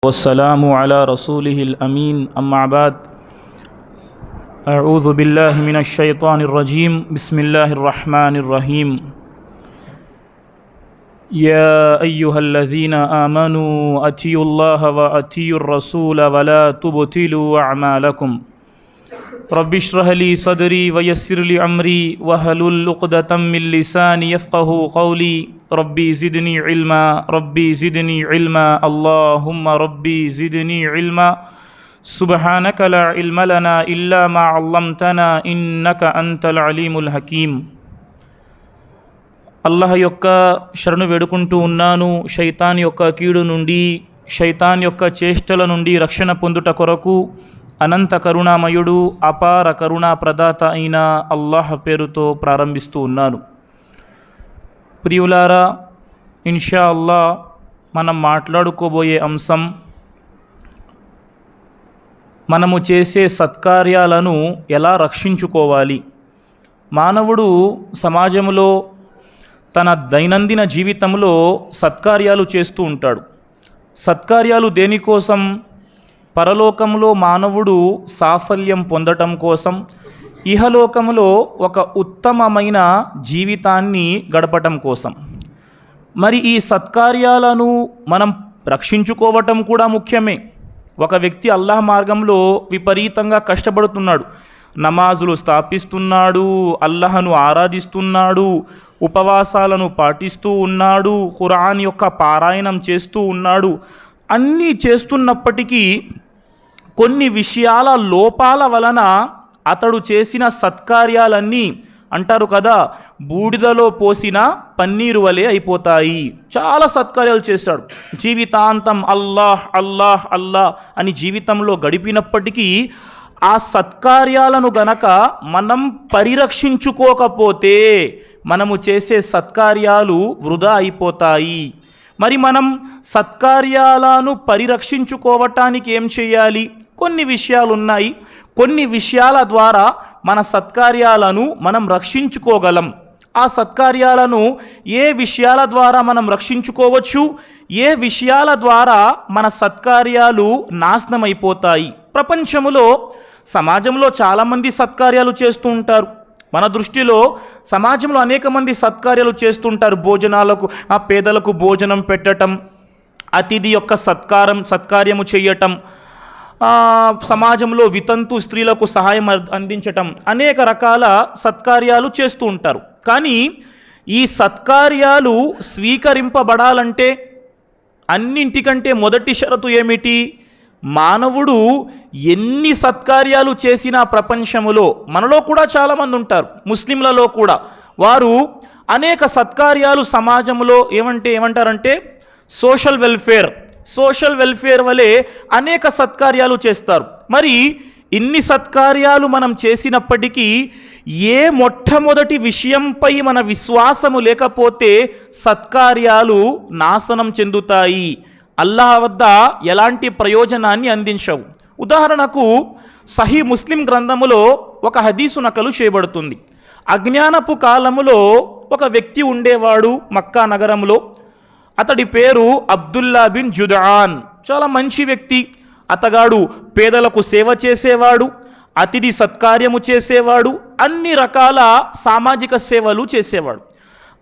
والسلام على رسوله الأمين أما بعد أعوذ بالله من الشيطان الرجيم بسم الله الرحمن الرحيم يا أيها الذين آمنوا أطيعوا الله وأطيعوا الرسول ولا تبطلوا أعمالكم رب اشرح لي صدري ويسر لي أمري واحلل عقدة من لساني يفقهوا قولي ربي زدني علما ربي زدني علما اللهم ربي زدني علما سبحانك لا علم لنا إلا ما علمتنا إنك أنت العليم الحكيم అల్లాహ్ యొక్క శరణు వేడుకుంటూ ఉన్నాను. శైతాన్ యొక్క కీడు నుండి, శైతాన్ యొక్క చేష్టల నుండి రక్షణ పొందుట కొరకు అనంత కరుణామయుడు, అపార కరుణా ప్రదాత అయిన అల్లాహ్ పేరుతో ప్రారంభిస్తూ ఉన్నాను. ప్రియులారా, ఇన్షా అల్లాహ్ మనం మాట్లాడుకోబోయే అంశం మనము చేసే సత్కార్యాలను ఎలా రక్షించుకోవాలి. మానవుడు సమాజంలో తన దైనందిన జీవితంలో సత్కార్యాలు చేస్తూ ఉంటాడు. సత్కార్యాలు దేనికోసం? పరలోకంలో మానవుడు సాఫల్యం పొందటం కోసం, ఇహలోకంలో ఒక ఉత్తమమైన జీవితాన్ని గడపటం కోసం. మరి ఈ సత్కార్యాలను మనం రక్షించుకోవటం కూడా ముఖ్యమే. ఒక వ్యక్తి అల్లాహ్ మార్గంలో విపరీతంగా కష్టపడుతున్నాడు, నమాజులు స్థాపిస్తున్నాడు, అల్లాహను ఆరాధిస్తున్నాడు, ఉపవాసాలను పాటిస్తూ ఉన్నాడు, ఖురాన్ యొక్క పారాయణం చేస్తూ ఉన్నాడు. అన్నీ చేస్తున్నప్పటికీ కొన్ని విషయాల లోపాల వలన అతడు చేసిన సత్కార్యాలన్నీ అంటారు కదా, బూడిదలో పోసిన పన్నీరు వలె అయిపోతాయి. చాలా సత్కార్యాలు చేస్తాడు, జీవితాంతం అల్లాహ్ అల్లాహ్ అల్లాహ్ అని జీవితంలో గడిపినప్పటికీ ఆ సత్కార్యాలను గనక మనం పరిరక్షించుకోకపోతే మనము చేసే సత్కార్యాలు వృధా అయిపోతాయి. మరి మనం సత్కార్యాలను పరిరక్షించుకోవటానికి ఏం చేయాలి? కొన్ని విషయాలు ఉన్నాయి. కొన్ని విషయాల ద్వారా మన సత్కార్యాలను మనం రక్షించుకోగలం. ఆ సత్కార్యాలను ఏ విషయాల ద్వారా మనం రక్షించుకోవచ్చు, ఏ విషయాల ద్వారా మన సత్కార్యాలు నాశనమైపోతాయి. ప్రపంచంలో సమాజంలో చాలామంది సత్కార్యాలు చేస్తూ ఉంటారు. మన దృష్టిలో సమాజంలో అనేక మంది సత్కార్యాలు చేస్తుంటారు. భోజనాలకు, ఆ పేదలకు భోజనం పెట్టడం, అతిథి యొక్క సత్కార్యము చేయటం, సమాజంలో వితంతు స్త్రీలకు సహాయం అందించటం, అనేక రకాల సత్కార్యాలు చేస్తూ ఉంటారు. కానీ ఈ సత్కార్యాలు స్వీకరింపబడాలంటే అన్నింటికంటే మొదటి షరతు ఏమిటి? మానవుడు ఎన్ని సత్కార్యాలు చేసినా ప్రపంచములో, మనలో కూడా చాలామంది ఉంటారు, ముస్లింలలో కూడా, వారు అనేక సత్కార్యాలు సమాజంలో ఏమంటారంటే సోషల్ వెల్ఫేర్ వలె అనేక సత్కార్యాలు చేస్తారు. మరి ఇన్ని సత్కార్యాలు మనం చేసినప్పటికీ ఏ మొట్టమొదటి విషయంపై మన విశ్వాసము లేకపోతే సత్కార్యాలు నాశనం చెందుతాయి, అల్లాహ్ వద్ద ఎలాంటి ప్రయోజనాన్ని అందించవు. ఉదాహరణకు సహీ ముస్లిం గ్రంథములో ఒక హదీసు నకలు చేయబడుతుంది. అజ్ఞానపు కాలములో ఒక వ్యక్తి ఉండేవాడు మక్కా నగరంలో. అతడి పేరు అబ్దుల్లా బిన్ జుదాన్. చాలా మంచి వ్యక్తి. అతగాడు పేదలకు సేవ చేసేవాడు, అతిథి సత్కార్యము చేసేవాడు, అన్ని రకాల సామాజిక సేవలు చేసేవాడు.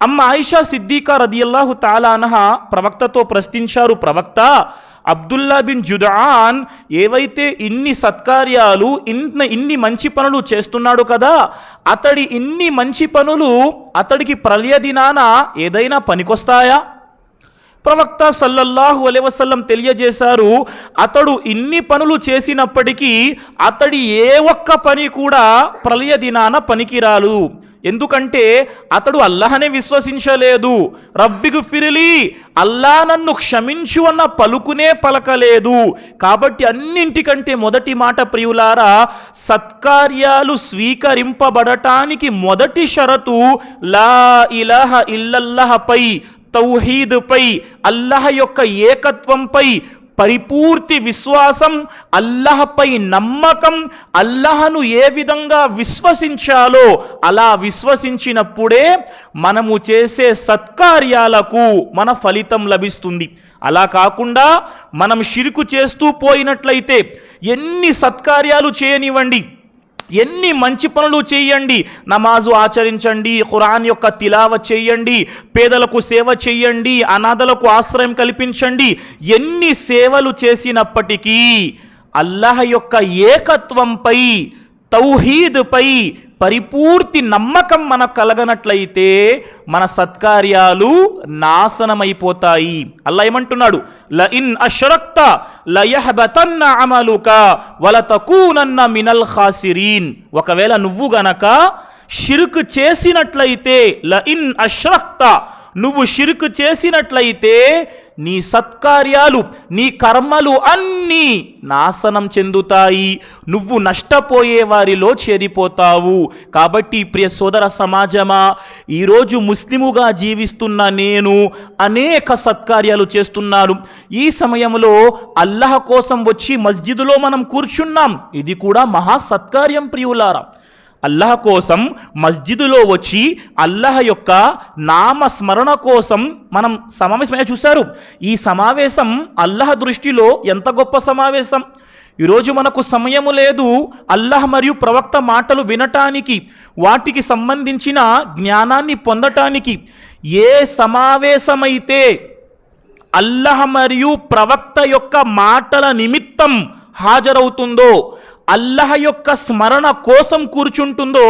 అమ్మ ఆయిషా సిద్దికా రదియల్లాహు తాలా అన్హా ప్రవక్తతో ప్రశ్నించారు, ప్రవక్త, అబ్దుల్లా బిన్ జుదాన్ ఏవైతే ఇన్ని సత్కార్యాలు, ఇన్ని మంచి పనులు చేస్తున్నాడు కదా, అతడి ఇన్ని మంచి పనులు అతడికి ప్రళయ దినాన ఏదైనా పనికొస్తాయా? ప్రవక్త సల్లల్లాహు అలైహి వసల్లం తెలియజేశారు, అతడు ఇన్ని పనులు చేసినప్పటికీ అతడి ఏ ఒక్క పని కూడా ప్రళయ దినాన పనికిరాలు. ఎందుకంటే అతడు అల్లాహనే విశ్వసించలేదు. రబ్బిగు ఫిరిలి, అల్లా నన్ను క్షమించు అన్న పలుకునే పలకలేదు. కాబట్టి అన్నింటికంటే మొదటి మాట ప్రియులారా, సత్కార్యాలు స్వీకరింపబడటానికి మొదటి షరతు లా ఇలాహ ఇల్లల్లాహపై, తౌహీద్పై, అల్లాహ్ యొక్క ఏకత్వంపై పరిపూర్తి విశ్వాసం, అల్లాహ్పై నమ్మకం, అల్లాహ్ను ఏ విధంగా విశ్వసించాలో అలా విశ్వసించినప్పుడే మనము చేసే సత్కార్యాలకు మన ఫలితం లభిస్తుంది. అలా కాకుండా మనం షిర్కు చేస్తూ పోయినట్లయితే ఎన్ని సత్కార్యాలు చేయనివ్వండి, ఎన్ని మంచి పనులు చేయండి, నమాజు ఆచరించండి, ఖురాన్ యొక్క తిలావత్ చేయండి, పేదలకు సేవ చేయండి, అనాథలకు ఆశ్రయం కల్పించండి, ఎన్ని సేవలు చేసినప్పటికీ అల్లాహ్ యొక్క ఏకత్వంపై, తౌహీద్పై పరిపూర్తి నమ్మకం మనకు కలగనట్లయితే మన సత్కార్యాలు నాశనమైపోతాయి. అల్లాహ్ ఏమంటున్నాడు? లఇన్ అష్రక్త లయహబతన్న అమలుక వలతకూనన్న మినల్ ఖాసిరీన్. ఒకవేళ నువ్వు గనక షిర్క్ చేసినట్లయితే, లఇన్ అష్రక్త, నువ్వు షిర్క్ చేసినట్లయితే నీ సత్కార్యాలు, నీ కర్మలు అన్నీ నాశనం చెందుతాయి, నువ్వు నష్టపోయే వారిలో చేరిపోతావు. కాబట్టి ప్రియ సోదర సమాజమా, ఈరోజు ముస్లిముగా జీవిస్తున్న నేను అనేక సత్కార్యాలు చేస్తున్నాను. ఈ సమయంలో అల్లాహ్ కోసం వచ్చి మస్జిదులో మనం కూర్చున్నాం, ఇది కూడా మహా సత్కార్యం ప్రియులారా. అల్లాహ్ కోసం మస్జిదులో వచ్చి అల్లాహ్ యొక్క నామస్మరణ కోసం మనం సమావేశమయ్యా. చూశారు, ఈ సమావేశం అల్లాహ్ దృష్టిలో ఎంత గొప్ప సమావేశం. ఈరోజు మనకు సమయము లేదు అల్లాహ్ మరియు ప్రవక్త మాటలు వినటానికి, వాటికి సంబంధించిన జ్ఞానాన్ని పొందటానికి. ఏ సమావేశమైతే అల్లాహ్ మరియు ప్రవక్త యొక్క మాటల నిమిత్తం హాజరవుతుందో, అల్లాహ్ యొక్క స్మరణ కోసం కూర్చుంటుందో,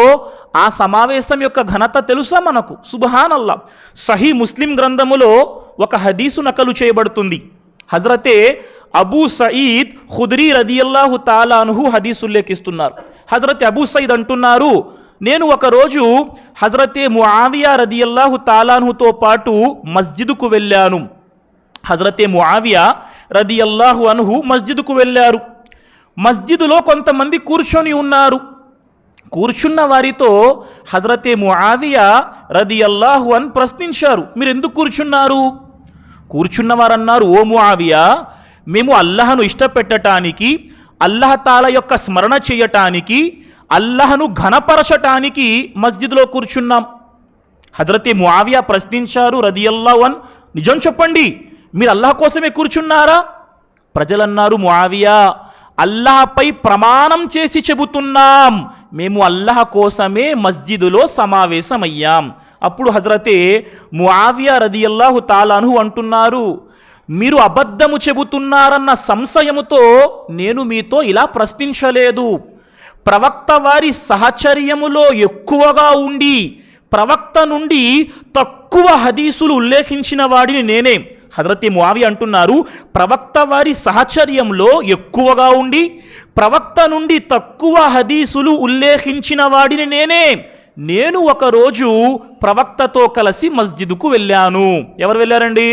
ఆ సమావేశం యొక్క ఘనత తెలుసా మనకు? సుబ్హానల్లాహ్. సహీ ముస్లిం గ్రంథములో ఒక హదీసు నకలు చేయబడుతుంది. హజరతే అబూ సయీద్ ఖుద్రీ రదియల్లాహు తాలా అన్హు హదీసు ఉల్లేఖిస్తున్నారు. హజరత్ అబూ సయీద్ అంటున్నారు, నేను ఒకరోజు హజరతే ముఆవియా రదియల్లాహు తాలా అన్హుతో పాటు మస్జిదుకు వెళ్ళాను. హజరతే ముఆవియా రదియల్లాహు అన్హు మస్జిదుకు వెళ్ళారు. మస్జిదులో కొంతమంది కూర్చొని ఉన్నారు. కూర్చున్న వారితో హజరతే ముఆవియా రదియల్లాహు అన్ ప్రశ్నించారు, మీరు ఎందుకు కూర్చున్నారు? కూర్చున్నవారన్నారు, ఓ ముఆవియా, మేము అల్లాహను ఇష్టపెట్టడానికి, అల్లాహ్ తాలా యొక్క స్మరణ చేయటానికి, అల్లాహను ఘనపరచటానికి మస్జిద్లో కూర్చున్నాం. హజరతే ముఆవియా ప్రశ్నించారు, రదియల్లాహు అన్, నిజం చెప్పండి, మీరు అల్లాహ్ కోసమే కూర్చున్నారా? ప్రజలన్నారు, ముఆవియా, అల్లాహపై ప్రమాణం చేసి చెబుతున్నాం, మేము అల్లాహ్ కోసమే మస్జిదులో సమావేశమయ్యాం. అప్పుడు హజరతే ముఆవియా రదియల్లాహు తాలా అన్హు అంటున్నారు, మీరు అబద్ధము చెబుతున్నారన్న సంశయముతో నేను మీతో ఇలా ప్రశ్నించలేదు. ప్రవక్త వారి సహచర్యములో ఎక్కువగా ఉండి ప్రవక్త నుండి తక్కువ హదీసులు ఉల్లేఖించిన వాడిని నేనే. హజరతే ముఆవియా అంటున్నారు, ప్రవక్త వారి సహచర్యంలో ఎక్కువగా ఉండి ప్రవక్త నుండి తక్కువ హదీసులు ఉల్లేఖించిన వాడిని నేనే. నేను ఒకరోజు ప్రవక్తతో కలిసి మస్జిద్కు వెళ్ళాను. ఎవరు వెళ్ళారండి?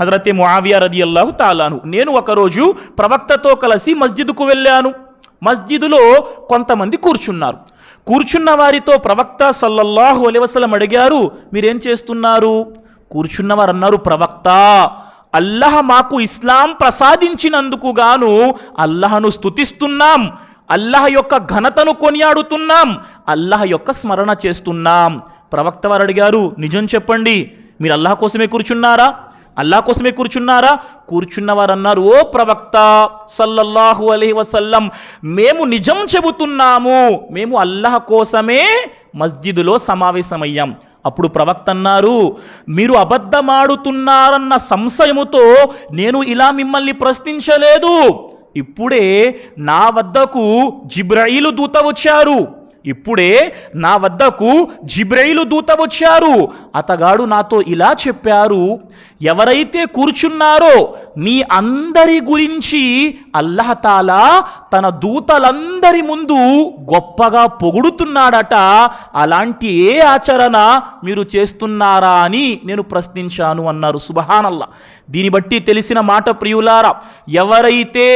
హజరతే ముఆవియా రదియల్లాహు తాలా అన్హు. నేను ఒకరోజు ప్రవక్తతో కలిసి మస్జిద్కు వెళ్ళాను. మస్జిదులో కొంతమంది కూర్చున్నారు. కూర్చున్న వారితో ప్రవక్త సల్లల్లాహు అలైహి వసల్లం అడిగారు, మీరేం చేస్తున్నారు? కూర్చున్నవారు అన్నారు, ప్రవక్త, అల్లాహ్ మాకు ఇస్లాం ప్రసాదించినందుకు గాను అల్లాహను స్తుతిస్తున్నాం, అల్లాహ్ యొక్క ఘనతను కొనియాడుతున్నాం, అల్లాహ్ యొక్క స్మరణ చేస్తున్నాం. ప్రవక్త వారు అడిగారు, నిజం చెప్పండి, మీరు అల్లాహ్ కోసమే కూర్చున్నారా? అల్లాహ్ కోసమే కూర్చున్నారా? కూర్చున్నవారు అన్నారు, ఓ ప్రవక్త సల్లల్లాహు అలైహి వసల్లం, మేము నిజం చెబుతున్నాము, మేము అల్లాహ్ కోసమే మస్జిదులో సమావేశమయ్యాం. అప్పుడు ప్రవక్త అన్నారు, మీరు అబద్ధమాడుతున్నారన్న సంశయముతో నేను ఇలా మిమ్మల్ని ప్రశ్నించలేదు. ఇప్పుడే నా వద్దకు జిబ్రాయిలు దూత వచ్చారు. అతగాడు నాతో ఇలా చెప్పారు, ఎవరైతే కూర్చున్నారో మీ అందరి గురించి అల్లాహ్ తాలా తన దూతలందరి ముందు గొప్పగా పొగుడుతున్నాడట. అలాంటి ఏ ఆచరణ మీరు చేస్తున్నారా అని నేను ప్రశ్నించాను అన్నారు. సుబ్హానల్లాహ్. దీన్ని బట్టి తెలిసిన మాట ప్రియులారా, ఎవరైతే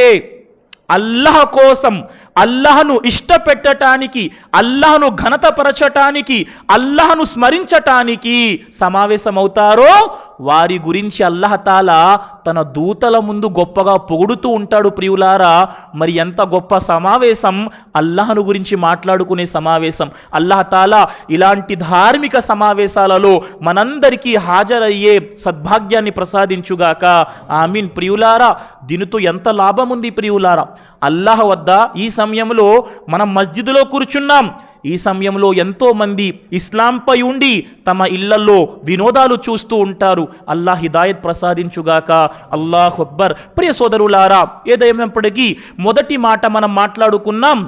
అల్లాహ్ కోసం, అల్లాహను ఇష్టపెట్టటానికి, అల్లాహను ఘనతపరచటానికి, అల్లాహను స్మరించటానికి సమావేశమవుతారో వారి గురించి అల్లాహ్ తాలా తన దూతల ముందు గొప్పగా పొగుడుతూ ఉంటాడు. ప్రియులారా, మరి ఎంత గొప్ప సమావేశం, అల్లాహ్ను గురించి మాట్లాడుకునే సమావేశం. అల్లాహ్ తాలా ఇలాంటి ధార్మిక సమావేశాలలో మనందరికీ హాజరయ్యే సద్భాగ్యాన్ని ప్రసాదించుగాక. ఆమీన్. ప్రియులారా, దీనితో ఎంత లాభం ఉంది ప్రియులారా. అల్లాహ్ వద్ద ఈ సమయంలో మనం మస్జిద్లో కూర్చున్నాం. ఈ సమయంలో ఎంతోమంది ఇస్లాంపై ఉండి తమ ఇళ్లలో వినోదాలు చూస్తూ ఉంటారు. అల్లాహ్ హిదాయత్ ప్రసాదించుగాక. అల్లాహు అక్బర్. ప్రియ సోదరులారా, ఏదైనప్పటికీ మొదటి మాట మనం మాట్లాడుకున్నాం,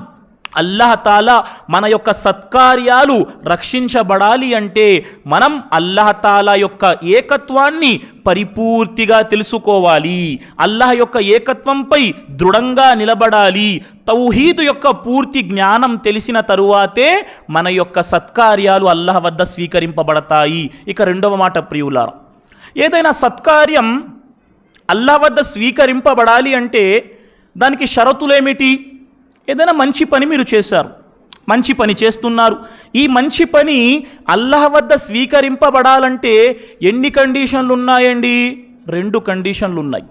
అల్లాహ్ తాలా మన యొక్క సత్కార్యాలు రక్షించబడాలి అంటే మనం అల్లాహ్ తాలా యొక్క ఏకత్వాన్ని పరిపూర్తిగా తెలుసుకోవాలి. అల్లాహ్ యొక్క ఏకత్వంపై దృఢంగా నిలబడాలి. తౌహీద్ యొక్క పూర్తి జ్ఞానం తెలిసిన తరువాతే మన యొక్క సత్కార్యాలు అల్లాహ్ వద్ద స్వీకరింపబడతాయి. ఇక రెండవ మాట ప్రియులారా, ఏదైనా సత్కార్యం అల్లాహ్ వద్ద స్వీకరింపబడాలి అంటే దానికి షరతులేమిటి? ఏదైనా మంచి పని మీరు చేశారు, మంచి పని చేస్తున్నారు. ఈ మంచి పని అల్లాహ్ వద్ద స్వీకరింపబడాలంటే ఎన్ని కండిషన్లు ఉన్నాయండి? 2 కండిషన్లు ఉన్నాయి.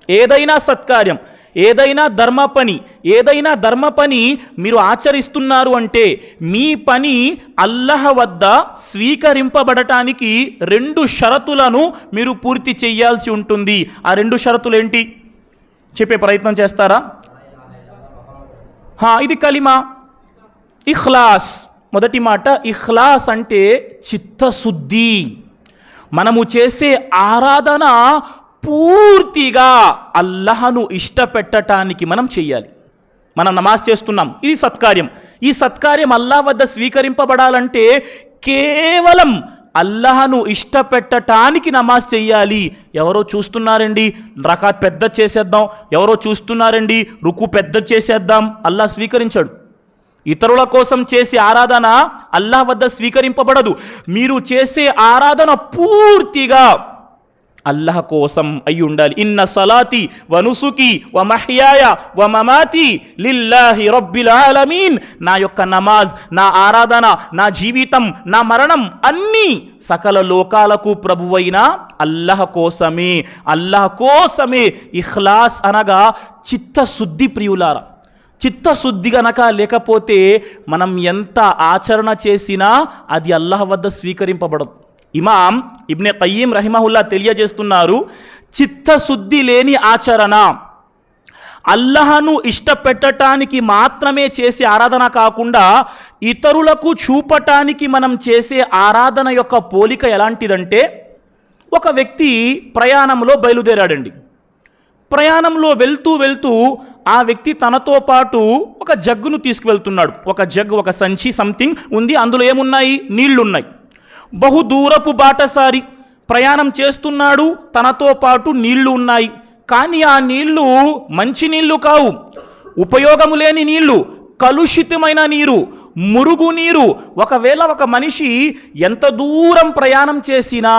ఏదైనా సత్కార్యం, ఏదైనా ధర్మ పని మీరు ఆచరిస్తున్నారు అంటే మీ పని అల్లాహ్ వద్ద స్వీకరింపబడటానికి 2 షరతులను మీరు పూర్తి చేయాల్సి ఉంటుంది. ఆ 2 షరతులు ఏంటి చెప్పే ప్రయత్నం చేస్తారా? ఇది కలిమా, ఇఖ్లాస్. మొదటి మాట ఇఖ్లాస్ అంటే చిత్తశుద్ధి. మనము చేసే ఆరాధన పూర్తిగా అల్లాహ్ను ఇష్టపెట్టడానికి మనం చెయ్యాలి. మనం నమాజ్ చేస్తున్నాం, ఇది సత్కార్యం. ఈ సత్కార్యం అల్లాహ్ వద్ద స్వీకరింపబడాలంటే కేవలం అల్లాహ్ను ఇష్టపెట్టటానికి నమాజ్ చెయ్యాలి. ఎవరో చూస్తున్నారండి, రకాత్ పెద్ద చేసేద్దాం, ఎవరో చూస్తున్నారండి, రుకు పెద్ద చేసేద్దాం, అల్లాహ్ స్వీకరించాడు. ఇతరుల కోసం చేసే ఆరాధన అల్లాహ్ వద్ద స్వీకరింపబడదు. మీరు చేసే ఆరాధన పూర్తిగా అల్లాహ్ కోసం అయి ఉండాలి. ఇన్న సలాతి వ నుసుకి వ మహ్యాయ వ మమాతి లిల్లాహి రబ్బిల్ ఆలమీన్. నా యొక్క నమాజ్, నా ఆరాధన, నా జీవితం, నా మరణం అన్నీ సకల లోకాలకు ప్రభువైన అల్లాహ్ కోసమే. అల్లాహ్ కోసమే. ఇఖ్లాస్ అనగా చిత్తశుద్ధి ప్రియులారా. చిత్తశుద్ధి గనక లేకపోతే మనం ఎంత ఆచరణ చేసినా అది అల్లాహ్ వద్ద స్వీకరింపబడదు. ఇమాం ఇబ్నే ఖయ్యీం రహిమహుల్లా తెలియజేస్తున్నారు, చిత్తశుద్ధి లేని ఆచరణ అల్లాహ్ను ఇష్టపెట్టడానికి మాత్రమే చేసే ఆరాధన కాకుండా ఇతరులకు చూపటానికి మనం చేసే ఆరాధన యొక్క పోలిక ఎలాంటిదంటే, ఒక వ్యక్తి ప్రయాణంలో బయలుదేరాడండి. ప్రయాణంలో వెళ్తూ ఆ వ్యక్తి తనతో పాటు ఒక జగ్గును తీసుకువెళ్తున్నాడు. ఒక జగ్గు, ఒక సంచి సంథింగ్ ఉంది. అందులో ఏమున్నాయి? నీళ్లున్నాయి. బహుదూరపు బాటసారి ప్రయాణం చేస్తున్నాడు, తనతో పాటు నీళ్లు ఉన్నాయి. కానీ ఆ నీళ్లు మంచి నీళ్లు కావు, ఉపయోగము లేని నీళ్లు, కలుషితమైన నీరు, మురుగు నీరు. ఒకవేళ ఒక మనిషి ఎంత దూరం ప్రయాణం చేసినా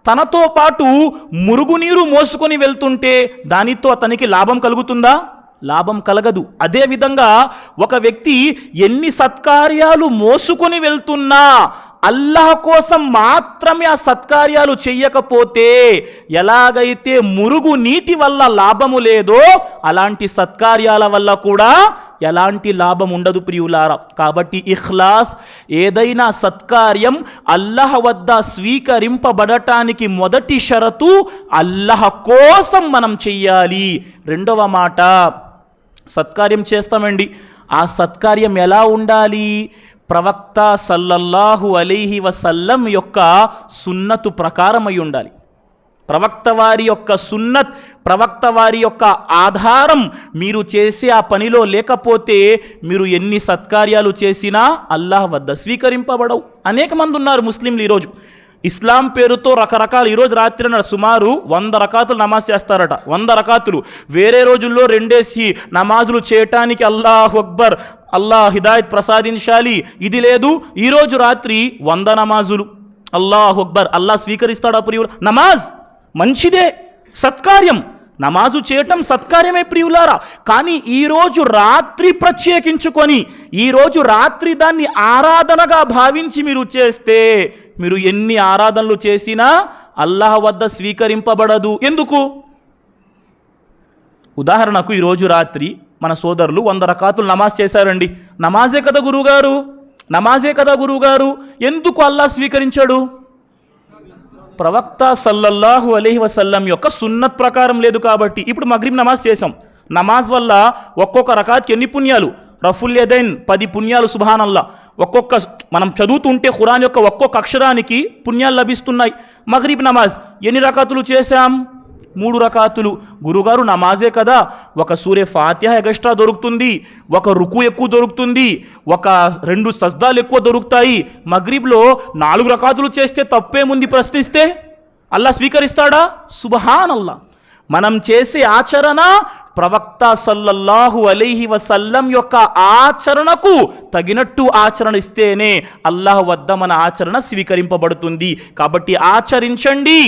తనతో పాటు మురుగునీరు మోసుకొని వెళ్తుంటే దానితో అతనికి లాభం కలుగుతుందా? లాభం కలగదు. అదేవిధంగా ఒక వ్యక్తి ఎన్ని సత్కార్యాలు మోసుకొని వెళ్తున్నా అల్లాహ్ కోసం మాత్రమే ఆ సత్కార్యాలు చెయ్యకపోతే ఎలాగైతే మురుగు నీటి వల్ల లాభము లేదో అలాంటి సత్కార్యాల వల్ల కూడా ఎలాంటి లాభం ఉండదు ప్రియులారా. కాబట్టి ఇఖ్లాస్, ఏదైనా సత్కార్యం అల్లాహ్ వద్ద స్వీకరింపబడటానికి మొదటి షరతు అల్లాహ్ కోసం మనం చెయ్యాలి. రెండవ మాట, సత్కార్యం చేస్తామండి, ఆ సత్కార్యం ఎలా ఉండాలి? ప్రవక్త సల్లల్లాహు అలైహి వసల్లం యొక్క సున్నతు ప్రకారమై ఉండాలి. ప్రవక్త వారి యొక్క సున్నత్, ప్రవక్త వారి యొక్క ఆధారం మీరు చేసే ఆ పనిలో లేకపోతే మీరు ఎన్ని సత్కార్యాలు చేసినా అల్లాహ్ వద్ద స్వీకరింపబడవు. అనేక మంది ఉన్నారు ముస్లింలు ఈరోజు ఇస్లాం పేరుతో రకరకాల, ఈరోజు రాత్రి సుమారు 100 రకాతులు నమాజ్ చేస్తారట. 100 రకాతులు. వేరే రోజుల్లో 2 నమాజులు చేయటానికి అల్లాహు అక్బర్, అల్లాహ్ హిదాయత్ ప్రసాదించాలి, ఇది లేదు. ఈరోజు రాత్రి 100 నమాజులు. అల్లాహు అక్బర్. అల్లాహ్ స్వీకరిస్తాడా ప్రియులు? నమాజ్ మంచిదే, సత్కార్యం. నమాజు చేయటం సత్కార్యమే ప్రియులారా. కానీ ఈరోజు రాత్రి ప్రత్యేకించుకొని ఈరోజు రాత్రి దాన్ని ఆరాధనగా భావించి మీరు చేస్తే మీరు ఎన్ని ఆరాధనలు చేసినా అల్లాహ్ వద్ద స్వీకరింపబడదు. ఎందుకు? ఉదాహరణకు ఈరోజు రాత్రి మన సోదరులు 100 రకాతులు నమాజ్ చేశారండి. నమాజే కదా గురువుగారు, ఎందుకు అల్లాహ్ స్వీకరించాడు? ప్రవక్త సల్లల్లాహు అలైహి వసల్లం యొక్క సున్నత్ ప్రకారం లేదు కాబట్టి. ఇప్పుడు మగ్రిబ్ నమాజ్ చేసాం. నమాజ్ వల్ల ఒక్కొక్క రకాత్ ఎన్ని పుణ్యాలు? రఫుల్ యదైన్ 10 పుణ్యాలు సుబ్హానల్లా. ఒక్కొక్క మనం చదువుతుంటే ఖురాన్ యొక్క ఒక్కొక్క అక్షరానికి పుణ్యాలు లభిస్తున్నాయి. మగ్రిబ్ నమాజ్ ఎన్ని రకాతులు చేశాం? 3 రకాతులు. గురుగారు నమాజే కదా, ఒక సూరే ఫాతిహా ఎగస్ట్రా దొరుకుతుంది, ఒక రుకు ఎక్కువ దొరుకుతుంది, ఒక 2 సజ్దాలు ఎక్కువ దొరుకుతాయి. మగ్రిబ్లో 4 రకాతులు చేస్తే తప్పేముంది ప్రశ్నిస్తే? అల్లాహ్ స్వీకరిస్తాడా? సుబ్హానల్లాహ్. మనం చేసే ఆచరణ ప్రవక్త సల్లల్లాహు అలైహి వసల్లం యొక్క ఆచరణకు తగినట్టు ఆచరణ ఇస్తేనే అల్లాహ్ వద్ద మన ఆచరణ స్వీకరింపబడుతుంది. కాబట్టి ఆచరించండి,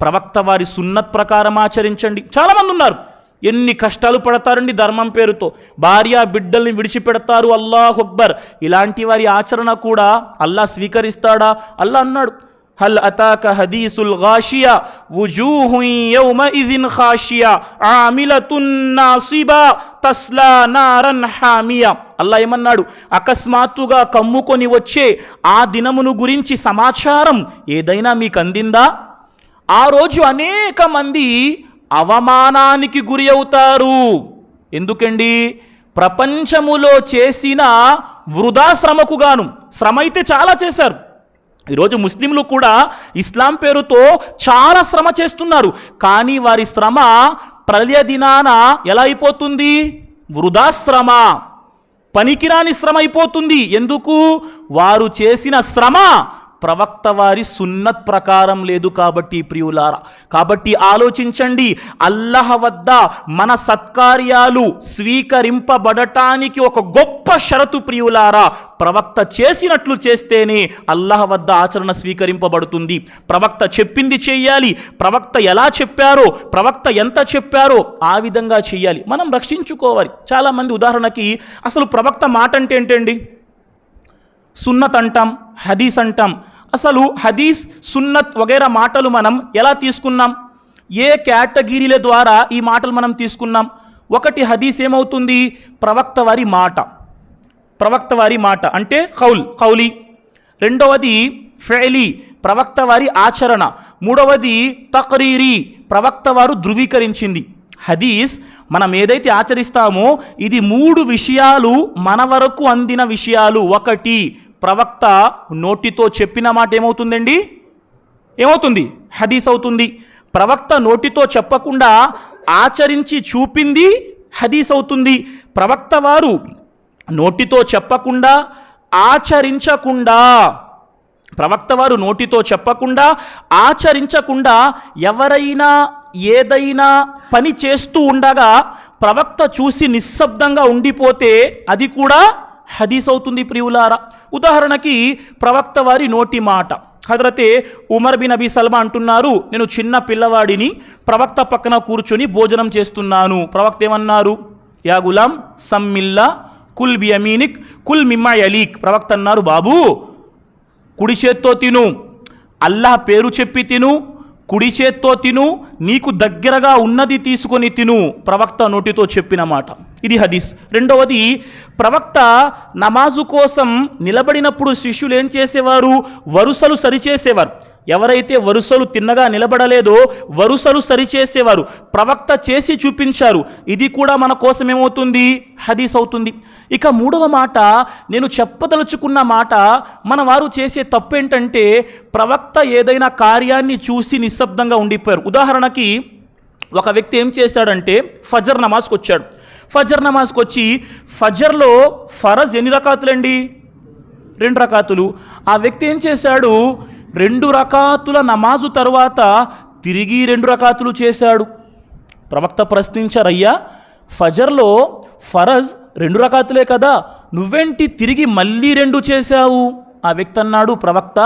ప్రవక్త వారి సున్నత్ ప్రకారం ఆచరించండి. చాలామంది ఉన్నారు, ఎన్ని కష్టాలు పడతారండి ధర్మం పేరుతో, భార్య బిడ్డల్ని విడిచిపెడతారు. అల్లాహు అక్బర్. ఇలాంటి వారి ఆచరణ కూడా అల్లాహ్ స్వీకరిస్తాడా? అల్లాహ్ అన్నాడు, హల్ అతాక హదీసుల్ గాషియా వుజూహున్ యౌమఇజిన్ ఖాషియా ఆమిలతున్ నాసిబా తస్లా నారన్ హామియా. అల్లాహ్ ఏమన్నాడు? అకస్మాత్తుగా కమ్ముకొని వచ్చే ఆ దినమును గురించి సమాచారం ఏదైనా మీకు అందిందా? ఆ రోజు అనేక మంది అవమానానికి గురి అవుతారు. ఎందుకండి? ప్రపంచములో చేసిన వృధా శ్రమకు గాను. శ్రమ అయితే చాలా చేశారు. ఈరోజు ముస్లింలు కూడా ఇస్లాం పేరుతో చాలా శ్రమ చేస్తున్నారు. కానీ వారి శ్రమ ప్రళయ దినాన ఎలా అయిపోతుంది? వృధా శ్రమ, పనికిరాని శ్రమ అయిపోతుంది. ఎందుకు? వారు చేసిన శ్రమ ప్రవక్త వారి సున్నత్ ప్రకారం లేదు కాబట్టి ప్రియులారా. కాబట్టి ఆలోచించండి, అల్లాహ్ వద్ద మన సత్కార్యాలు స్వీకరింపబడటానికి ఒక గొప్ప షరతు ప్రియులారా, ప్రవక్త చేసినట్లు చేస్తేనే అల్లాహ్ వద్ద ఆచరణ స్వీకరింపబడుతుంది. ప్రవక్త చెప్పింది చెయ్యాలి. ప్రవక్త ఎలా చెప్పారో, ప్రవక్త ఎంత చెప్పారో ఆ విధంగా చెయ్యాలి. మనం రక్షించుకోవాలి. చాలామంది ఉదాహరణకి అసలు ప్రవక్త మాట అంటే ఏంటండి? సున్నత్ అంటాం, హదీస్ అంటాం. అసలు హదీస్, సున్నత్ వగైరా మాటలు మనం ఎలా తీసుకున్నాం? ఏ కేటగిరీల ద్వారా ఈ మాటలు మనం తీసుకున్నాం? ఒకటి హదీస్ ఏమవుతుంది? ప్రవక్త వారి మాట. ప్రవక్త వారి మాట అంటే కౌలి. రెండవది ఫెయిలీ, ప్రవక్త వారి ఆచరణ. మూడవది తక్రీరీ, ప్రవక్త వారు ధృవీకరించింది. హదీస్ మనం ఏదైతే ఆచరిస్తామో ఇది 3 విషయాలు మన వరకు అందిన విషయాలు. ఒకటి, ప్రవక్త నోటితో చెప్పిన మాట ఏమవుతుందండి? ఏమవుతుంది? హదీస్ అవుతుంది. ప్రవక్త నోటితో చెప్పకుండా ఆచరించి చూపింది హదీస్ అవుతుంది. ప్రవక్త వారు నోటితో చెప్పకుండా ఆచరించకుండా, ప్రవక్త వారు నోటితో చెప్పకుండా ఆచరించకుండా ఎవరైనా ఏదైనా పని చేస్తూ ఉండగా ప్రవక్త చూసి నిశ్శబ్దంగా ఉండిపోతే అది కూడా హదీస్ అవుతుంది ప్రియులారా. ఉదాహరణకి ప్రవక్త వారి నోటి మాట. హజరతే ఉమర్ బిన్ అబీ సల్మా అంటున్నారు, నేను చిన్న పిల్లవాడిని ప్రవక్త పక్కన కూర్చొని భోజనం చేస్తున్నాను. ప్రవక్త ఏమన్నారు? యా గులాం సమ్మిల్లా కుల్ బియమీనిక్ కుల్ మిమ్మా యలీక్. ప్రవక్త అన్నారు, బాబు కుడి చేత్తో తిను, అల్లాహ్ పేరు చెప్పి తిను, కుడి చేత్తో తిను, నీకు దగ్గరగా ఉన్నది తీసుకొని తిను. ప్రవక్త నోటితో చెప్పిన మాట. ఇది హదీస్. రెండవది, ప్రవక్త నమాజు కోసం నిలబడినప్పుడు శిష్యులు ఏం చేసేవారు? వరుసలు సరిచేసేవారు. ఎవరైతే వరుసలు తిన్నగా నిలబడలేదో వరుసలు సరిచేసేవారు. ప్రవక్త చేసి చూపించారు. ఇది కూడా మన కోసం ఏమవుతుంది? హదీస్ అవుతుంది. ఇక మూడవ మాట, నేను చెప్పదలుచుకున్న మాట, మన వారు చేసే తప్పేంటంటే ప్రవక్త ఏదైనా కార్యాన్ని చూసి నిశ్శబ్దంగా ఉండిపోయారు. ఉదాహరణకి ఒక వ్యక్తి ఏం చేశాడంటే ఫజర్ నమాజ్కి వచ్చాడు. ఫజర్ నమాజ్కి వచ్చి ఫజర్లో ఫరజ్ ఎన్ని రకాతులండి? 2 రకాతులు. ఆ వ్యక్తి ఏం చేశాడు? 2 రకాతుల నమాజు తరువాత తిరిగి 2 రకాతులు చేశాడు. ప్రవక్త ప్రశ్నించారయ్యా, ఫజర్లో ఫరజ్ 2 రకాతులే కదా, నువ్వేంటి తిరిగి మళ్ళీ 2 చేశావు? ఆ వ్యక్తి అన్నాడు, ప్రవక్త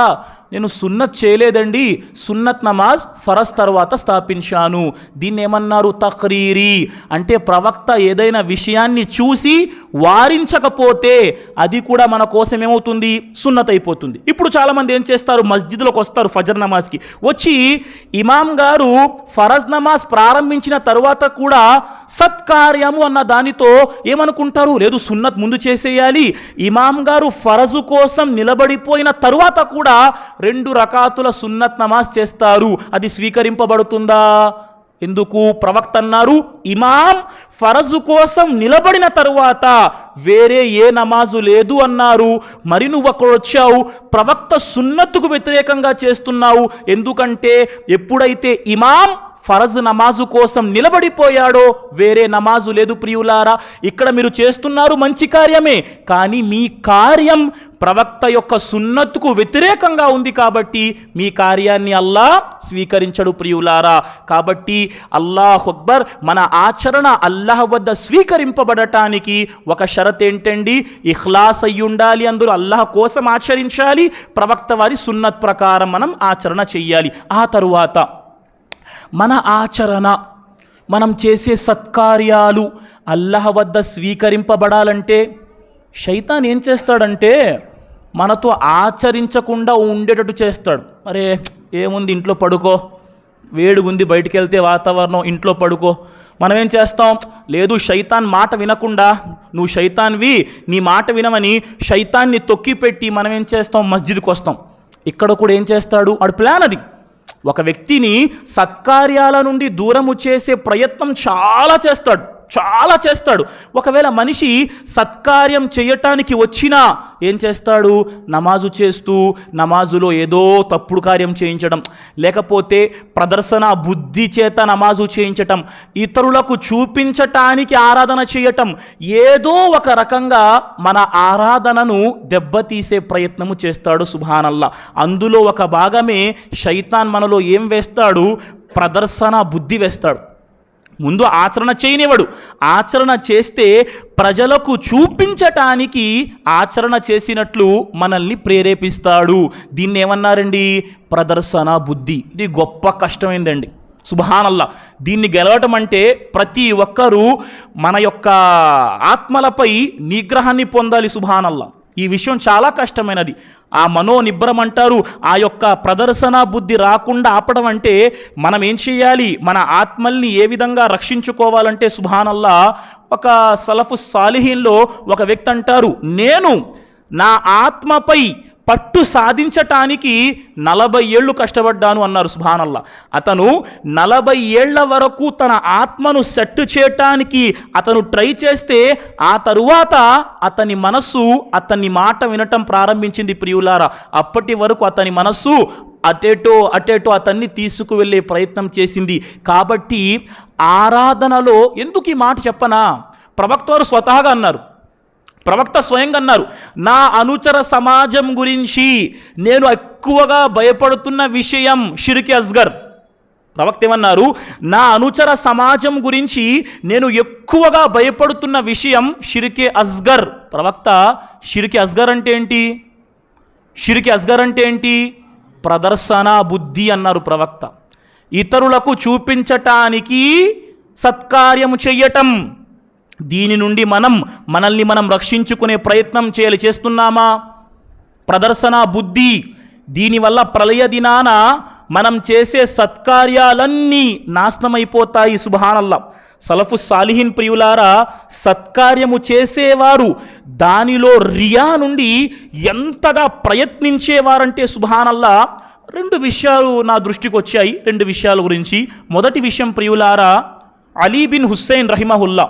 నేను సున్నత్ చేయలేదండి, సున్నత్ నమాజ్ ఫరజ్ తర్వాత స్థాపించాను. దీన్ని ఏమన్నారు? తక్రీరీ. అంటే ప్రవక్త ఏదైనా విషయాన్ని చూసి వారించకపోతే అది కూడా మన కోసం ఏమవుతుంది? సున్నత్ అయిపోతుంది. ఇప్పుడు చాలామంది ఏం చేస్తారు? మస్జిద్లోకి వస్తారు ఫజర్ నమాజ్కి, వచ్చి ఇమాం గారు ఫరజ్ నమాజ్ ప్రారంభించిన తర్వాత కూడా సత్కార్యము అన్న దానితో ఏమనుకుంటారు? లేదు, సున్నత్ ముందు చేసేయాలి. ఇమాం గారు ఫరజు కోసం నిలబడిపోయిన తరువాత కూడా 2 రకాతుల సున్నత్ నమాజ్ చేస్తారు. అది స్వీకరింపబడుతుందా? ఎందుకు? ప్రవక్త అన్నారు, ఇమాం ఫరజు కోసం నిలబడిన తరువాత వేరే ఏ నమాజు లేదు అన్నారు. మరి నువ్వు అక్కడ వచ్చావు, ప్రవక్త సున్నత్తుకు వ్యతిరేకంగా చేస్తున్నావు. ఎందుకంటే ఎప్పుడైతే ఇమాం ఫరజ్ నమాజు కోసం నిలబడిపోయాడో వేరే నమాజు లేదు. ప్రియులారా, ఇక్కడ మీరు చేస్తున్నారు మంచి కార్యమే, కానీ మీ కార్యం ప్రవక్త యొక్క సున్నత్తుకు వ్యతిరేకంగా ఉంది కాబట్టి మీ కార్యాన్ని అల్లాహ్ స్వీకరించడు. ప్రియులారా, కాబట్టి అల్లాహు అక్బర్, మన ఆచరణ అల్లాహ్ వద్ద స్వీకరింపబడటానికి ఒక షరత్ ఏంటండి? ఇఖ్లాస్ అయ్యి ఉండాలి. అందులో అల్లాహ్ కోసం ఆచరించాలి, ప్రవక్త వారి సున్నత్ ప్రకారం మనం ఆచరణ చెయ్యాలి. ఆ తరువాత మన ఆచరణ, మనం చేసే సత్కార్యాలు అల్లాహ్ వద్ద స్వీకరింపబడాలంటే శైతాన్ ఏం చేస్తాడంటే మనతో ఆచరించకుండా ఉండేటట్టు చేస్తాడు. అరే ఏముంది, ఇంట్లో పడుకో, వేడిగుంది, బయటికి వెళ్తే వాతావరణం, ఇంట్లో పడుకో. మనం ఏం చేస్తాం? లేదు, శైతాన్ మాట వినకుండా, నువ్వు శైతాన్వి, నీ మాట వినమని శైతాన్ని తొక్కిపెట్టి మనం ఏం చేస్తాం? మస్జిద్కి వస్తాం. ఇక్కడ కూడా ఏం చేస్తాడు? వాడు ప్లాన్ అది. ఒక వ్యక్తిని సత్కార్యాల నుండి దూరము చేసే ప్రయత్నం చాలా చేస్తాడు. ఒకవేళ మనిషి సత్కార్యం చేయటానికి వచ్చినా ఏం చేస్తాడు? నమాజు చేస్తూ నమాజులో ఏదో తప్పుడు కార్యం చేయించడం, లేకపోతే ప్రదర్శన బుద్ధి చేత నమాజు చేయించటం, ఇతరులకు చూపించటానికి ఆరాధన చేయటం, ఏదో ఒక రకంగా మన ఆరాధనను దెబ్బతీసే ప్రయత్నము చేస్తాడు. సుబ్హానల్లా. అందులో ఒక భాగమే శైతాన్ మనలో ఏం వేస్తాడు? ప్రదర్శన బుద్ధి వేస్తాడు. ముందు ఆచరణ చేయనివాడు, ఆచరణ చేస్తే ప్రజలకు చూపించటానికి ఆచరణ చేసినట్లు మనల్ని ప్రేరేపిస్తాడు. దీన్ని ఏమన్నారండి? ప్రదర్శన బుద్ధి. ఇది గొప్ప కష్టమైందండి. సుబ్హానల్లా. దీన్ని గెలవటం అంటే ప్రతి ఒక్కరూ మన యొక్క ఆత్మలపై నిగ్రహాన్ని పొందాలి. సుబ్హానల్లా. ఈ విషయం చాలా కష్టమైనది. ఆ మనోనిబ్రం అంటారు, ఆ యొక్క ప్రదర్శన బుద్ధి రాకుండా ఆపడం అంటే మనం ఏం చేయాలి? మన ఆత్మల్ని ఏ విధంగా రక్షించుకోవాలంటే సుబ్హానల్లా, ఒక సలఫు సాలిహీన్లో ఒక వ్యక్తి అంటారు, నేను నా ఆత్మపై పట్టు సాధించటానికి 40 ఏళ్ళు కష్టపడ్డాను అన్నారు. సుబ్హానల్లా. అతను 40 ఏళ్ల వరకు తన ఆత్మను సెట్ చేయటానికి అతను ట్రై చేస్తే ఆ తరువాత అతని మనస్సు అతని మాట వినటం ప్రారంభించింది. ప్రియులారా, అప్పటి వరకు అతని మనస్సు అటేటో అతన్ని తీసుకువెళ్ళే ప్రయత్నం చేసింది. కాబట్టి ఆరాధనలో ఎందుకు ఈ మాట చెప్పనా? ప్రవక్త వారు స్వతహాగా అన్నారు, ప్రవక్త స్వయంగా అన్నారు, నా అనుచర సమాజం గురించి నేను ఎక్కువగా భయపడుతున్న విషయం షిర్క్ అస్గర్. ప్రవక్త ఏమన్నారు? నా అనుచర సమాజం గురించి నేను ఎక్కువగా భయపడుతున్న విషయం షిర్క్ అస్గర్. ప్రవక్త షిర్క్ అస్గర్ అంటే ఏంటి? షిర్క్ అస్గర్ అంటే ఏంటి? ప్రదర్శన బుద్ధి అన్నారు ప్రవక్త. ఇతరులకు చూపించటానికి సత్కార్యము చెయ్యటం, దీని నుండి మనల్ని మనం రక్షించుకునే ప్రయత్నం చేస్తున్నామా? ప్రదర్శన బుద్ధి. దీనివల్ల ప్రళయ దినాన మనం చేసే సత్కార్యాలన్నీ నాశనమైపోతాయి. సుబ్హానల్లా. సలఫు సాలిహీన్ ప్రియులారా, సత్కార్యము చేసేవారు దానిలో రియా నుండి ఎంతగా ప్రయత్నించేవారంటే సుబ్హానల్లా, 2 విషయాలు నా దృష్టికి వచ్చాయి. 2 విషయాల గురించి. మొదటి విషయం ప్రియులారా, అలీ బిన్ హుస్సేన్ రహిమహుల్లా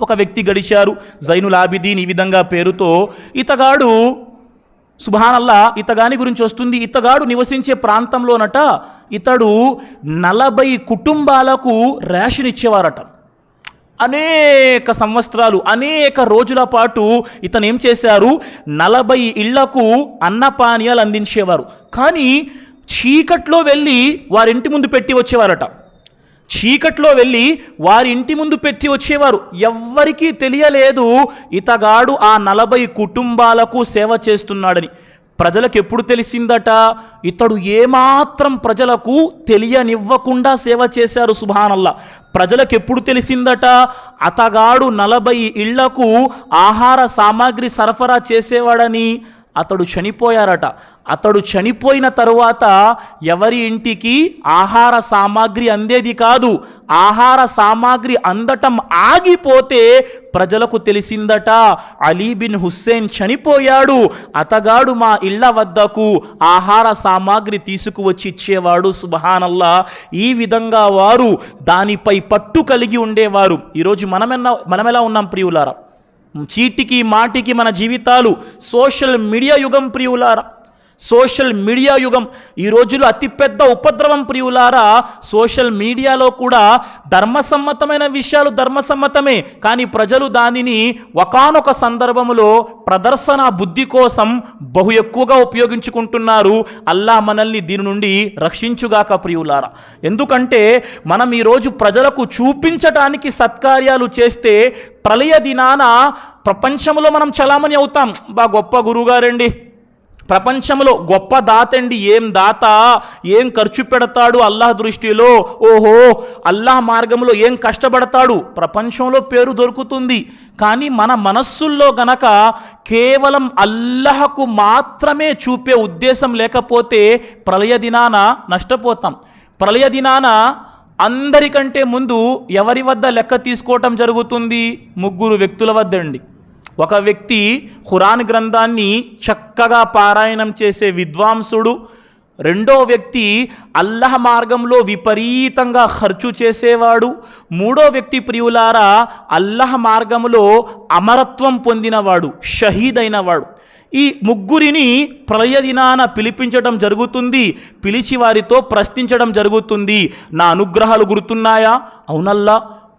ఒక వ్యక్తి గడిచారు, జైనుల్ ఆబిదీన్ ఈ విధంగా పేరుతో. ఇతగాడు సుబ్హానల్లా, ఇతగాని గురించి వస్తుంది. ఇతగాడు నివసించే ప్రాంతంలోనట ఇతడు 40 కుటుంబాలకు రేషన్ ఇచ్చేవారట. అనేక సంవత్సరాలు, అనేక రోజుల పాటు ఇతను ఏం చేశారు? 40 ఇళ్లకు అన్నపానీయాలు అందించేవారు. కానీ చీకట్లో వెళ్ళి వారింటి ముందు పెట్టి వచ్చేవారట. చీకట్లో వెళ్ళి వారి ఇంటి ముందు పెట్టి వచ్చేవారు. ఎవ్వరికీ తెలియలేదు ఇతగాడు ఆ 40 కుటుంబాలకు సేవ చేస్తున్నాడని. ప్రజలకు ఎప్పుడు తెలిసిందట? ఇతడు ఏమాత్రం ప్రజలకు తెలియనివ్వకుండా సేవ చేశారు. సుబ్హానల్లా. ప్రజలకు ఎప్పుడు తెలిసిందట? అతగాడు 40 ఇళ్లకు ఆహార సామాగ్రి సరఫరా చేసేవాడని. అతడు చనిపోయారట. అతడు చనిపోయిన తరువాత ఎవరి ఇంటికి ఆహార సామాగ్రి అందేది కాదు. ఆహార సామాగ్రి అందటం ఆగిపోతే ప్రజలకు తెలిసిందట, అలీ బిన్ హుస్సేన్ చనిపోయాడు, అతగాడు మా ఇళ్ల వద్దకు ఆహార సామాగ్రి తీసుకువచ్చి ఇచ్చేవాడు. సుబ్హానల్లా. ఈ విధంగా వారు దానిపై పట్టు కలిగి ఉండేవారు. ఈరోజు మనం ఎలా ఉన్నాం ప్రియులారా? చీటికి మాటికి మన జీవితాలు సోషల్ మీడియా యుగం ప్రియులారా. సోషల్ మీడియా యుగం ఈ రోజులో అతిపెద్ద ఉపద్రవం ప్రియులారా. సోషల్ మీడియాలో కూడా ధర్మసమ్మతమైన విషయాలు ధర్మసమ్మతమే, కానీ ప్రజలు దానిని ఒకానొక సందర్భంలో ప్రదర్శన బుద్ధి కోసం బహు ఎక్కువగా ఉపయోగించుకుంటున్నారు. అల్లా మనల్ని దీని నుండి రక్షించుగాక ప్రియులారా. ఎందుకంటే మనం ఈరోజు ప్రజలకు చూపించటానికి సత్కార్యాలు చేస్తే ప్రళయ దినాన ప్రపంచంలో మనం చలామణి అవుతాం. గొప్ప గురువుగారండి, ప్రపంచంలో గొప్ప దాతండి, ఏం దాత, ఏం ఖర్చు పెడతాడు అల్లాహ్ దృష్టిలో, ఓహో అల్లాహ్ మార్గంలో ఏం కష్టపడతాడు, ప్రపంచంలో పేరు దొరుకుతుంది. కానీ మన మనస్సుల్లో గనక కేవలం అల్లాహకు మాత్రమే చూపే ఉద్దేశం లేకపోతే ప్రళయ దినాన నష్టపోతాం. ప్రళయ దినాన అందరికంటే ముందు ఎవరి వద్ద లెక్క తీసుకోవటం జరుగుతుంది? 3 వ్యక్తుల వద్ద అండి. ఒక వ్యక్తి ఖురాన్ గ్రంథాన్ని చక్కగా పారాయణం చేసే విద్వాంసుడు, రెండో వ్యక్తి అల్లాహ్ మార్గంలో విపరీతంగా ఖర్చు చేసేవాడు, మూడో వ్యక్తి ప్రియులారా అల్లాహ్ మార్గంలో అమరత్వం పొందినవాడు, షహీద్ అయినవాడు. ఈ 3 ప్రళయ దినాన పిలిపించడం జరుగుతుంది. పిలిచి వారితో ప్రశ్నించడం జరుగుతుంది. నా అనుగ్రహాలు గుర్తున్నాయా? అవునల్లా,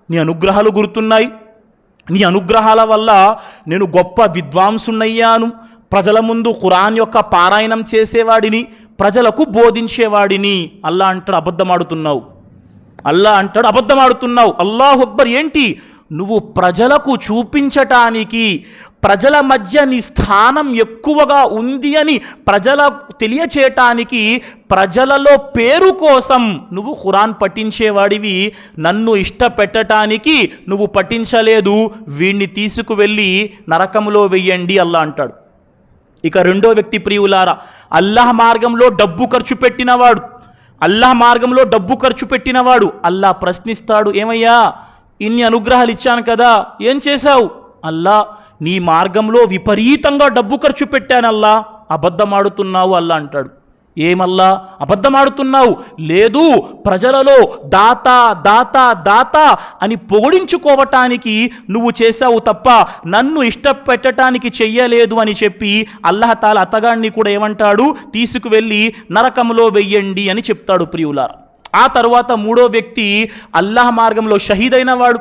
నీ అనుగ్రహాలు గుర్తున్నాయి. నీ అనుగ్రహాల వల్ల నేను గొప్ప విద్వాంసునయ్యాను. ప్రజల ముందు ఖురాన్ యొక్క పారాయణం చేసేవాడిని, ప్రజలకు బోధించేవాడిని. అల్లా అంటాడు అబద్ధమాడుతున్నావు. అల్లా అంటాడు అబద్ధమాడుతున్నావు. అల్లాహు అక్బర్. ఏంటి? నువ్వు ప్రజలకు చూపించటానికి, ప్రజల మధ్య నీ స్థానం ఎక్కువగా ఉంది అని ప్రజలకు తెలియచేయటానికి, ప్రజలలో పేరు కోసం నువ్వు ఖురాన్ పఠించేవాడివి. నన్ను ఇష్టపెట్టడానికి నువ్వు పఠించలేదు. వీడిని తీసుకువెళ్ళి నరకంలో వెయ్యండి అల్లా అంటాడు. ఇక రెండో వ్యక్తి ప్రియులారా అల్లాహ్ మార్గంలో డబ్బు ఖర్చు పెట్టినవాడు. అల్లాహ్ మార్గంలో డబ్బు ఖర్చు పెట్టినవాడు. అల్లా ప్రశ్నిస్తాడు, ఏమయ్యా ఇన్ని అనుగ్రహాలు ఇచ్చాను కదా, ఏం చేశావు? అల్లా నీ మార్గంలో విపరీతంగా డబ్బు ఖర్చు పెట్టానల్లా. అబద్ధమాడుతున్నావు అల్లా అంటాడు. ఏమల్లా అబద్ధమాడుతున్నావు? లేదు, ప్రజలలో దాత దాత దాత అని పొగిడించుకోవటానికి నువ్వు చేశావు తప్ప నన్ను ఇష్టపెట్టడానికి చెయ్యలేదు అని చెప్పి అల్లాహ్ తాలా అతగాడిని కూడా ఏమంటాడు? తీసుకువెళ్ళి నరకంలో వెయ్యండి అని చెప్తాడు ప్రియులారా. ఆ తర్వాత మూడో వ్యక్తి అల్లాహ్ మార్గంలో షహీదైనవాడు.